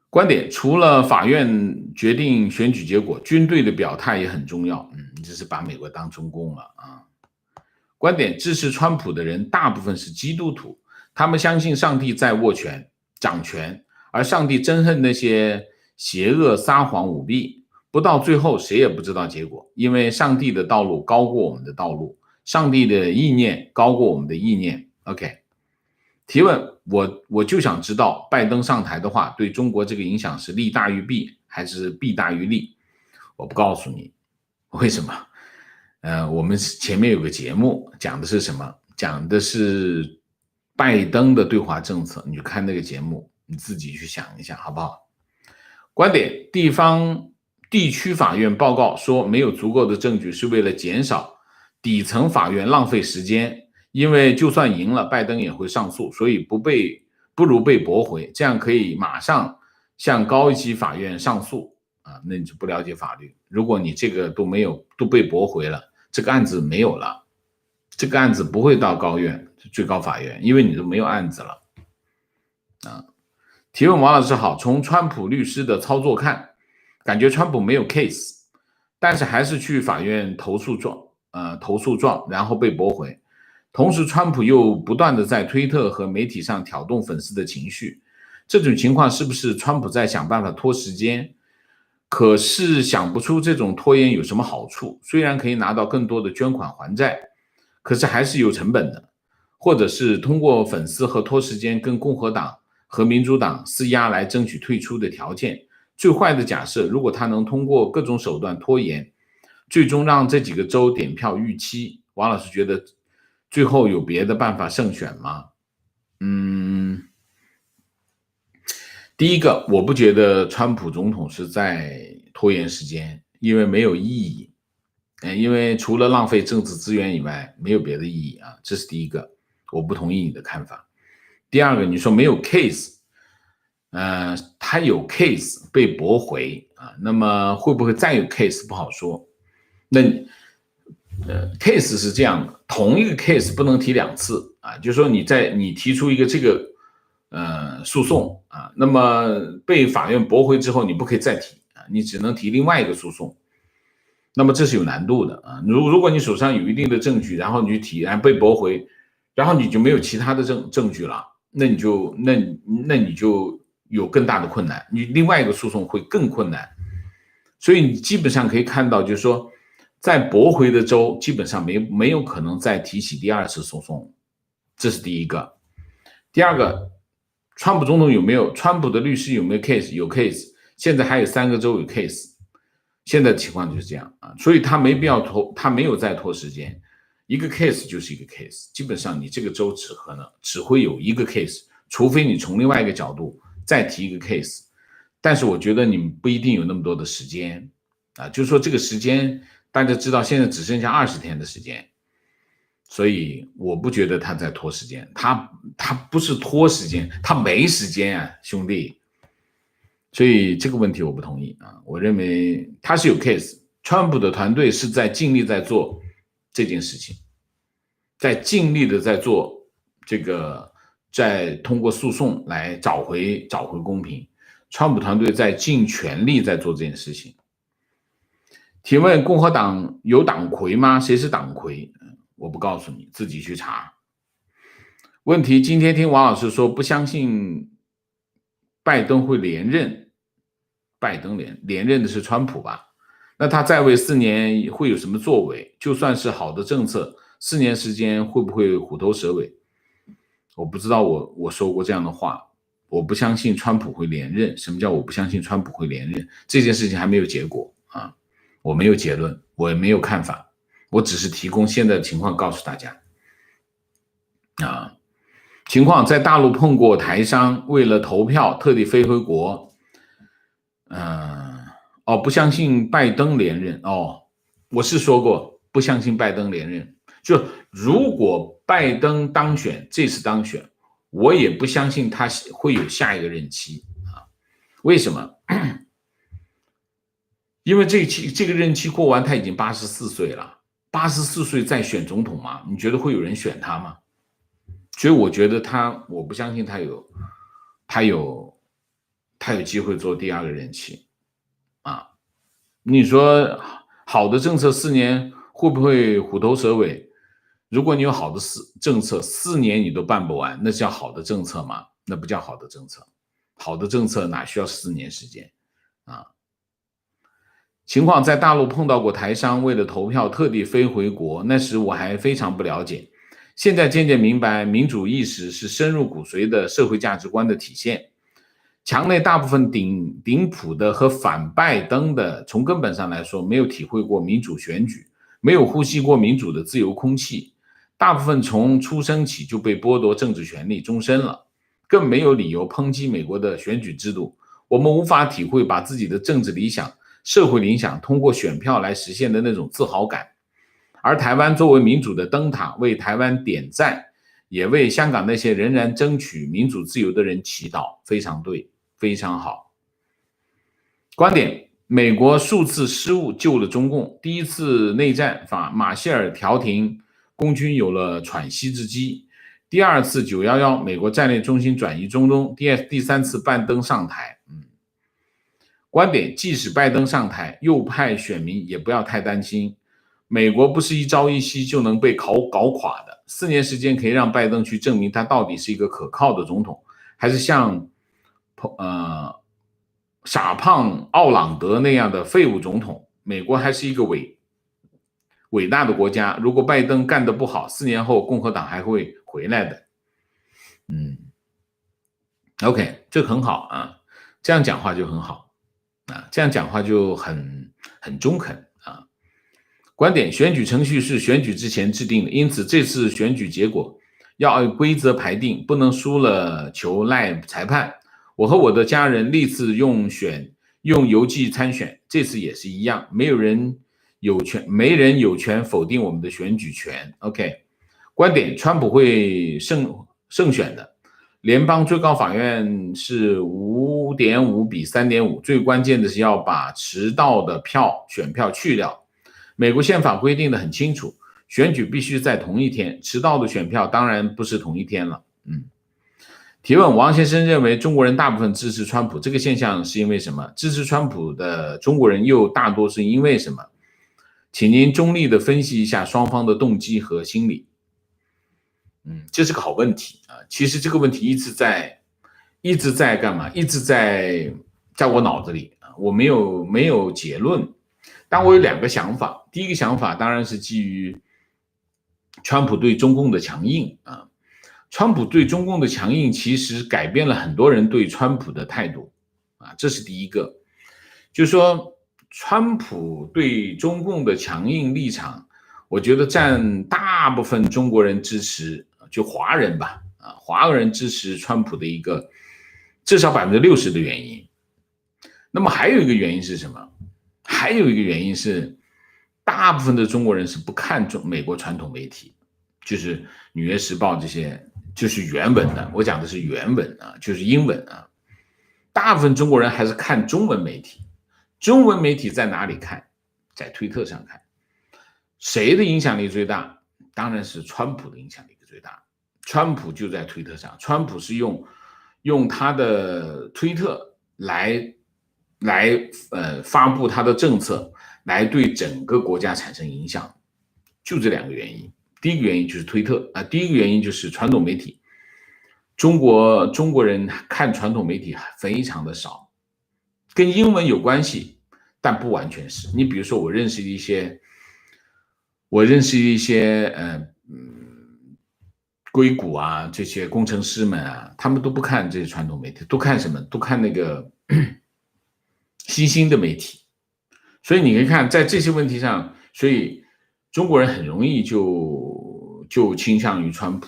观点，除了法院决定选举结果，军队的表态也很重要。你这是把美国当中共了啊！观点，支持川普的人大部分是基督徒，他们相信上帝在握权、掌权，而上帝憎恨那些邪恶、撒谎、舞弊。不到最后，谁也不知道结果，因为上帝的道路高过我们的道路，上帝的意念高过我们的意念。OK。提问，我就想知道，拜登上台的话，对中国这个影响是利大于弊，还是弊大于利？我不告诉你，为什么？我们前面有个节目讲的是什么？讲的是拜登的对华政策，你就看那个节目，你自己去想一下，好不好？观点，地区法院报告说，没有足够的证据，是为了减少底层法院浪费时间。因为就算赢了，拜登也会上诉，所以不如被驳回，这样可以马上向高级法院上诉啊。那你就不了解法律。如果你这个都被驳回了，这个案子没有了，这个案子不会到最高法院，因为你都没有案子了啊。提问，王老师好，从川普律师的操作看，感觉川普没有 case， 但是还是去法院投诉状，然后被驳回。同时，川普又不断的在推特和媒体上挑动粉丝的情绪，这种情况是不是川普在想办法拖时间？可是想不出这种拖延有什么好处。虽然可以拿到更多的捐款还债，可是还是有成本的。或者是通过粉丝和拖时间跟共和党和民主党施压来争取退出的条件。最坏的假设，如果他能通过各种手段拖延，最终让这几个州点票逾期，王老师觉得最后有别的办法胜选吗？第一个，我不觉得川普总统是在拖延时间，因为没有意义。因为除了浪费政治资源以外，没有别的意义啊，这是第一个，我不同意你的看法。第二个，你说没有 case，他有 case 被驳回啊，那么会不会再有 case 不好说。那case 是这样的，同一个 case 不能提两次啊，就是说你提出一个这个诉讼啊，那么被法院驳回之后，你不可以再提啊，你只能提另外一个诉讼。那么这是有难度的啊。如果你手上有一定的证据，然后你去提，然后被驳回，然后你就没有其他的证据了，那你就有更大的困难，你另外一个诉讼会更困难。所以你基本上可以看到，就是说，在驳回的州基本上没有可能再提起第二次诉讼，这是第一个。第二个，川普总统川普的律师有没有 case？ 有 case， 现在还有3个州有 case。现在的情况就是这样啊，所以他没必要拖，他没有再拖时间，一个 case 就是一个 case， 基本上你这个州只会有一个 case， 除非你从另外一个角度再提一个 case， 但是我觉得你们不一定有那么多的时间啊，就是说这个时间大家知道现在只剩下20天的时间，所以我不觉得他在拖时间，他不是拖时间，他没时间啊，兄弟。所以这个问题我不同意啊，我认为他是有 case， 川普的团队是在尽力在做这件事情，在尽力的在做这个，在通过诉讼来找回公平，川普团队在尽全力在做这件事情。提问，共和党有党魁吗？谁是党魁？我不告诉你，自己去查。问题，今天听王老师说不相信拜登会连任，拜登连任的是川普吧？那他在位4年会有什么作为？就算是好的政策，4年时间会不会虎头蛇尾？我不知道我说过这样的话。我不相信川普会连任。什么叫我不相信川普会连任？这件事情还没有结果啊，我没有结论，我也没有看法，我只是提供现在的情况告诉大家啊。情况在大陆碰过台商为了投票特地飞回国。不相信拜登连任我是说过不相信拜登连任，就如果拜登当选，这次当选，我也不相信他会有下一个任期啊。为什么？因为这个任期过完，他已经84岁了，84岁再选总统吗？你觉得会有人选他吗？所以我觉得我不相信他有机会做第二个任期啊。你说好的政策4年会不会虎头蛇尾？如果你有好的政策，4年你都办不完，那叫好的政策吗？那不叫好的政策。好的政策哪需要4年时间啊？情况在大陆碰到过台商为了投票特地飞回国，那时我还非常不了解。现在渐渐明白，民主意识是深入骨髓的社会价值观的体现。墙内大部分顶普的和反拜登的，从根本上来说，没有体会过民主选举，没有呼吸过民主的自由空气。大部分从出生起就被剥夺政治权利终身了，更没有理由抨击美国的选举制度。我们无法体会把自己的政治理想、社会理想通过选票来实现的那种自豪感。而台湾作为民主的灯塔，为台湾点赞，也为香港那些仍然争取民主自由的人祈祷，非常对，非常好。观点：美国数次失误救了中共，第一次内战马歇尔调停，共军有了喘息之机；第二次911，美国战略中心转移中东；第三次拜登上台。观点：即使拜登上台，右派选民也不要太担心。美国不是一朝一夕就能被搞垮的，4年时间可以让拜登去证明他到底是一个可靠的总统，还是像傻胖奥朗德那样的废物总统。美国还是一个伟大的国家，如果拜登干得不好，4年后共和党还会回来的。OK， 这很好啊，这样讲话就很好啊，这样讲话就很中肯啊。观点：选举程序是选举之前制定的，因此这次选举结果要按规则排定，不能输了求赖裁判。我和我的家人历次用邮寄参选，这次也是一样，没人有权否定我们的选举权。OK， 观点：川普会胜选的。联邦最高法院是5.5比3.5，最关键的是要把迟到的选票去掉。美国宪法规定的很清楚，选举必须在同一天，迟到的选票当然不是同一天了。提问：王先生认为中国人大部分支持川普，这个现象是因为什么？支持川普的中国人又大多是因为什么？请您中立的分析一下双方的动机和心理。这是个好问题啊！其实这个问题一直在干嘛？一直在我脑子里啊，我没有结论，但我有2个想法。第一个想法当然是基于川普对中共的强硬啊。川普对中共的强硬其实改变了很多人对川普的态度啊，这是第一个。就是说，川普对中共的强硬立场，我觉得占大部分中国人支持，就华人吧，华人支持川普的一个至少60%的原因。那么还有一个原因是什么？还有一个原因是，大部分的中国人是不看美国传统媒体，就是《纽约时报》这些，就是原文的。我讲的是原文啊，就是英文啊。大部分中国人还是看中文媒体。中文媒体在哪里看？在推特上看。谁的影响力最大？当然是川普的影响力最大。川普就在推特上，川普是用他的推特来发布他的政策，来对整个国家产生影响。就这2个原因。第一个原因就是推特啊，第一个原因就是传统媒体。中国人看传统媒体非常的少，跟英文有关系，但不完全是。你比如说，我认识一些硅谷啊，这些工程师们啊，他们都不看这些传统媒体，都看什么？都看那个新兴的媒体。所以你可以看，在这些问题上，所以中国人很容易就倾向于川普。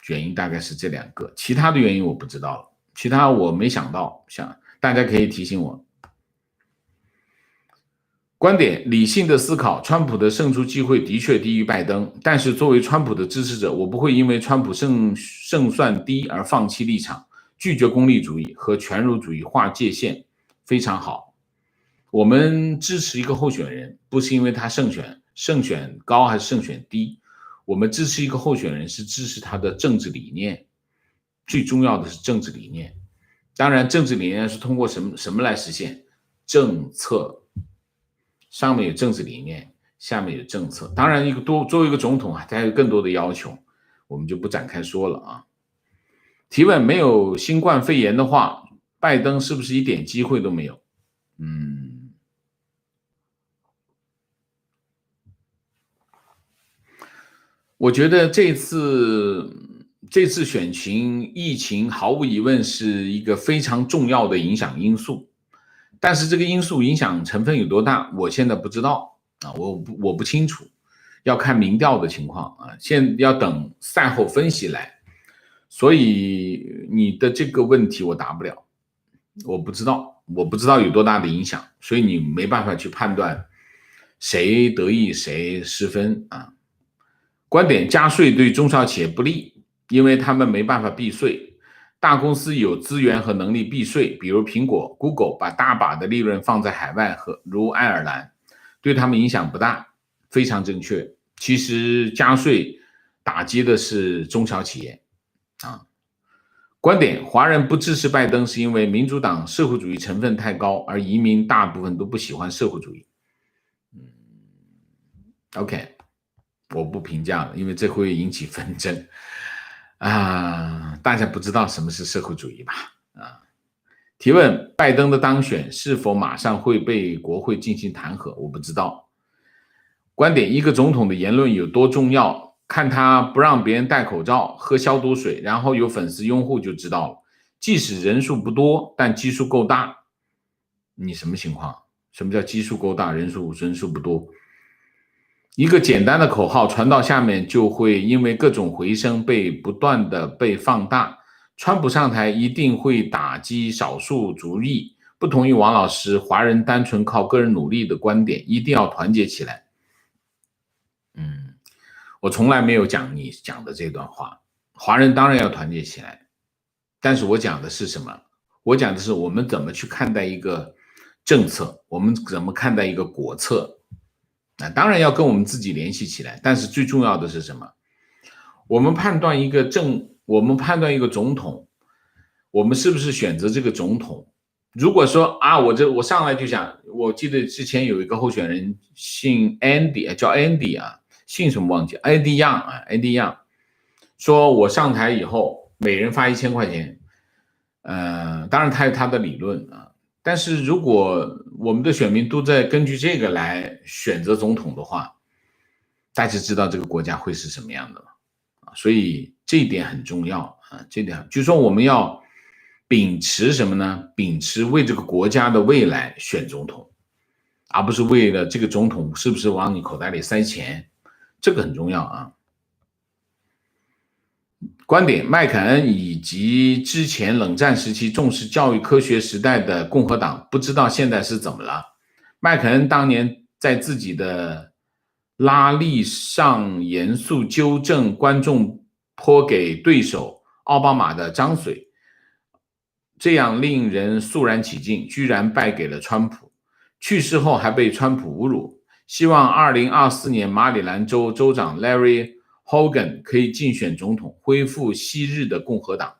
原因大概是这2个，其他的原因我不知道了，其他我没想到，大家可以提醒我。观点：理性的思考，川普的胜出机会的确低于拜登，但是作为川普的支持者，我不会因为川普胜算低而放弃立场，拒绝功利主义和权儒主义划界限。非常好，我们支持一个候选人，不是因为他胜选高还是胜选低，我们支持一个候选人是支持他的政治理念，最重要的是政治理念。当然，政治理念是通过什么来实现？政策。上面有政治理念，下面有政策。当然，作为一个总统啊，他有更多的要求，我们就不展开说了啊。提问：没有新冠肺炎的话，拜登是不是一点机会都没有？我觉得这次选情，疫情毫无疑问是一个非常重要的影响因素，但是这个因素影响成分有多大，我现在不知道啊，我不清楚，要看民调的情况啊，现要等赛后分析来，所以你的这个问题我答不了，我不知道有多大的影响，所以你没办法去判断谁得益谁失分啊。观点：加税对中小企业不利，因为他们没办法避税。大公司有资源和能力避税，比如苹果、Google 把大把的利润放在海外和如爱尔兰，对他们影响不大，非常正确。其实加税打击的是中小企业啊。观点：华人不支持拜登是因为民主党社会主义成分太高，而移民大部分都不喜欢社会主义。OK。我不评价了，因为这会引起纷争啊！大家不知道什么是社会主义吧？啊！提问：拜登的当选是否马上会被国会进行弹劾？我不知道。观点：一个总统的言论有多重要，看他不让别人戴口罩、喝消毒水，然后有粉丝拥护就知道了。即使人数不多，但基数够大，你什么情况？什么叫基数够大？人数不多？一个简单的口号传到下面，就会因为各种回声不断的被放大。川普上台一定会打击少数族裔，不同意王老师华人单纯靠个人努力的观点，一定要团结起来。我从来没有讲你讲的这段话，华人当然要团结起来，但是我讲的是什么？我讲的是我们怎么去看待一个政策，我们怎么看待一个国策。当然要跟我们自己联系起来，但是最重要的是什么？我们判断一个总统，我们是不是选择这个总统？如果说啊，我上来就想，我记得之前有一个候选人姓 Andy， 叫 Andy 啊，姓什么忘记 ，Andy Yang 啊 ，Andy Yang， 说我上台以后每人发1000块钱，当然他有他的理论啊。但是如果我们的选民都在根据这个来选择总统的话，大家知道这个国家会是什么样的了啊？所以这一点很重要啊，这点就是说我们要秉持什么呢？秉持为这个国家的未来选总统，而不是为了这个总统是不是往你口袋里塞钱，这个很重要啊。观点：麦凯恩以及之前冷战时期重视教育科学时代的共和党，不知道现在是怎么了。麦凯恩当年在自己的拉力上严肃纠正观众泼给对手奥巴马的脏水，这样令人肃然起敬，居然败给了川普。去世后还被川普侮辱。希望2024年马里兰州州长 Larry Hogan 可以竞选总统，恢复昔日的共和党。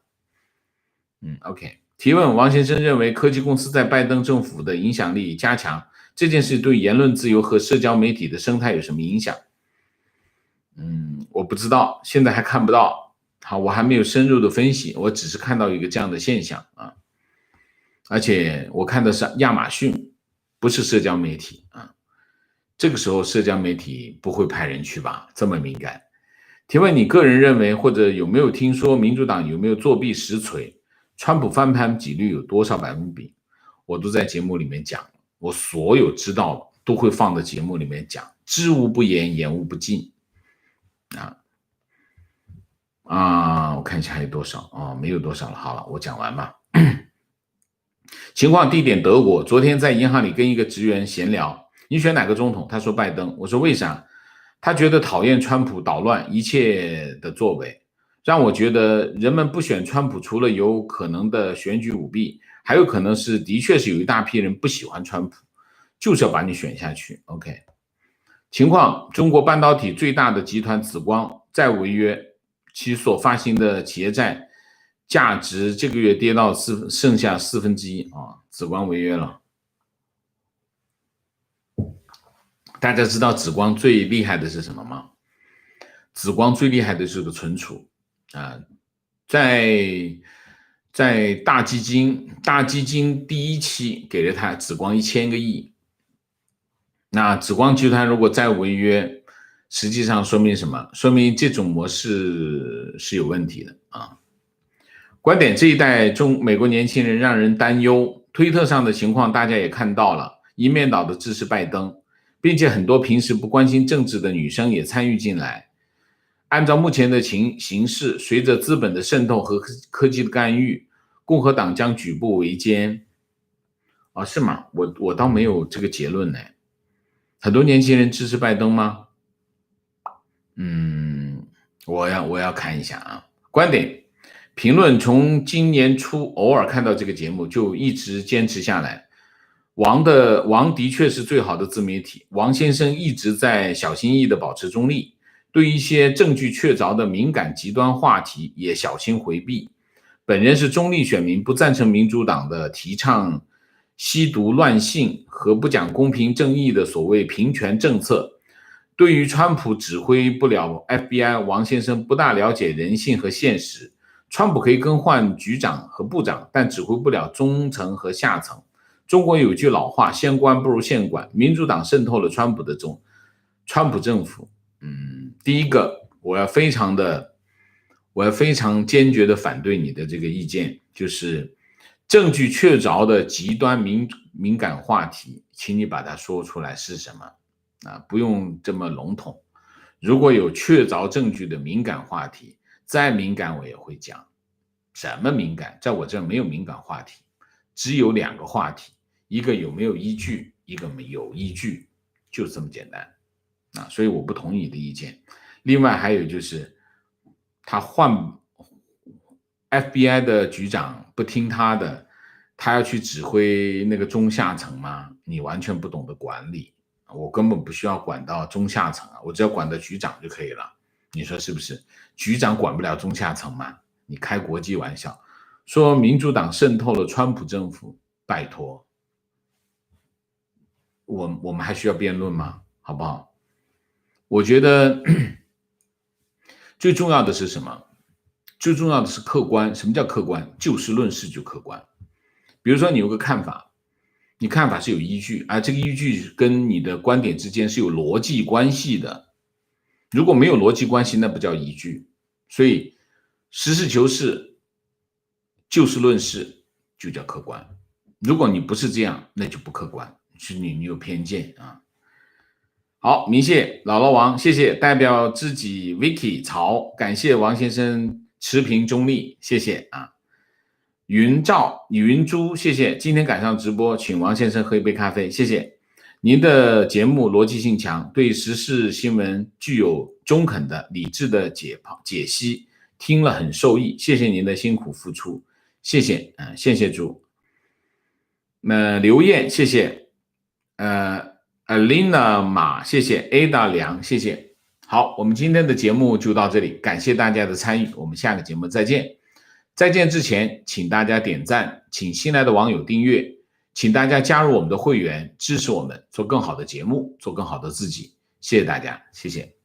OK。提问：王先生认为科技公司在拜登政府的影响力加强，这件事对言论自由和社交媒体的生态有什么影响？我不知道，现在还看不到。好，我还没有深入的分析，我只是看到一个这样的现象啊。而且我看的是亚马逊，不是社交媒体啊。这个时候社交媒体不会派人去吧？这么敏感。提问：你个人认为或者有没有听说民主党有没有作弊实锤？川普翻盘几率有多少%？我都在节目里面讲，我所有知道的都会放在节目里面讲，知无不言，言无不尽我看一下还有多少没有多少了。好了，我讲完吧。情况地点：德国。昨天在银行里跟一个职员闲聊，你选哪个总统？他说拜登。我说为啥？他觉得讨厌川普捣乱一切的作为，让我觉得人们不选川普，除了有可能的选举舞弊，还有可能是的确是有一大批人不喜欢川普，就是要把你选下去。OK， 情况：中国半导体最大的集团紫光再违约，其所发行的企业债价值这个月跌到剩下1/4啊，紫光违约了。大家知道紫光最厉害的是什么吗？紫光最厉害的是个存储啊，在大基金第一期给了他紫光1000个亿，那紫光集团如果再违约，实际上说明什么？说明这种模式是有问题的啊。观点：这一代美国年轻人让人担忧，推特上的情况大家也看到了，一面倒的支持拜登，并且很多平时不关心政治的女生也参与进来。按照目前的形势，随着资本的渗透和科技的干预，共和党将举步维艰。啊，是吗？我倒没有这个结论呢。很多年轻人支持拜登吗？我要看一下啊。观点评论：从今年初偶尔看到这个节目，就一直坚持下来。王的确是最好的自媒体，王先生一直在小心翼翼地保持中立，对一些证据确凿的敏感极端话题也小心回避。本人是中立选民，不赞成民主党的提倡吸毒乱性和不讲公平正义的所谓平权政策。对于川普指挥不了 FBI， 王先生不大了解人性和现实。川普可以更换局长和部长，但指挥不了中层和下层。中国有句老话，先官不如县管。民主党渗透了川普政府。第一个，我要非常坚决的反对你的这个意见，就是证据确凿的极端敏感话题，请你把它说出来是什么啊？不用这么笼统。如果有确凿证据的敏感话题，再敏感我也会讲。什么敏感？在我这没有敏感话题，只有2个话题，一个有没有依据，一个没有依据，就这么简单啊！所以我不同意你的意见。另外还有就是他换 FBI 的局长不听他的，他要去指挥那个中下层吗？你完全不懂得管理，我根本不需要管到中下层啊，我只要管到局长就可以了。你说是不是？局长管不了中下层吗？你开国际玩笑。说民主党渗透了川普政府，拜托，我们还需要辩论吗？好不好？我觉得最重要的是什么？最重要的是客观。什么叫客观？就事论事就客观。比如说你有个看法，你看法是有依据，而这个依据跟你的观点之间是有逻辑关系的。如果没有逻辑关系，那不叫依据。所以实事求是，就事论事就叫客观。如果你不是这样，那就不客观，是你有偏见啊。好，明谢姥姥王，谢谢代表知己 Vicky 曹，感谢王先生持平中立，谢谢啊。云珠，谢谢，今天赶上直播，请王先生喝一杯咖啡，谢谢。您的节目逻辑性强，对时事新闻具有中肯的、理智的解析，听了很受益，谢谢您的辛苦付出，谢谢，谢谢猪。那刘燕，谢谢，Alina 马，谢谢 Ada 梁，谢谢。好，我们今天的节目就到这里，感谢大家的参与，我们下个节目再见。再见之前，请大家点赞，请新来的网友订阅，请大家加入我们的会员，支持我们做更好的节目，做更好的自己。谢谢大家，谢谢。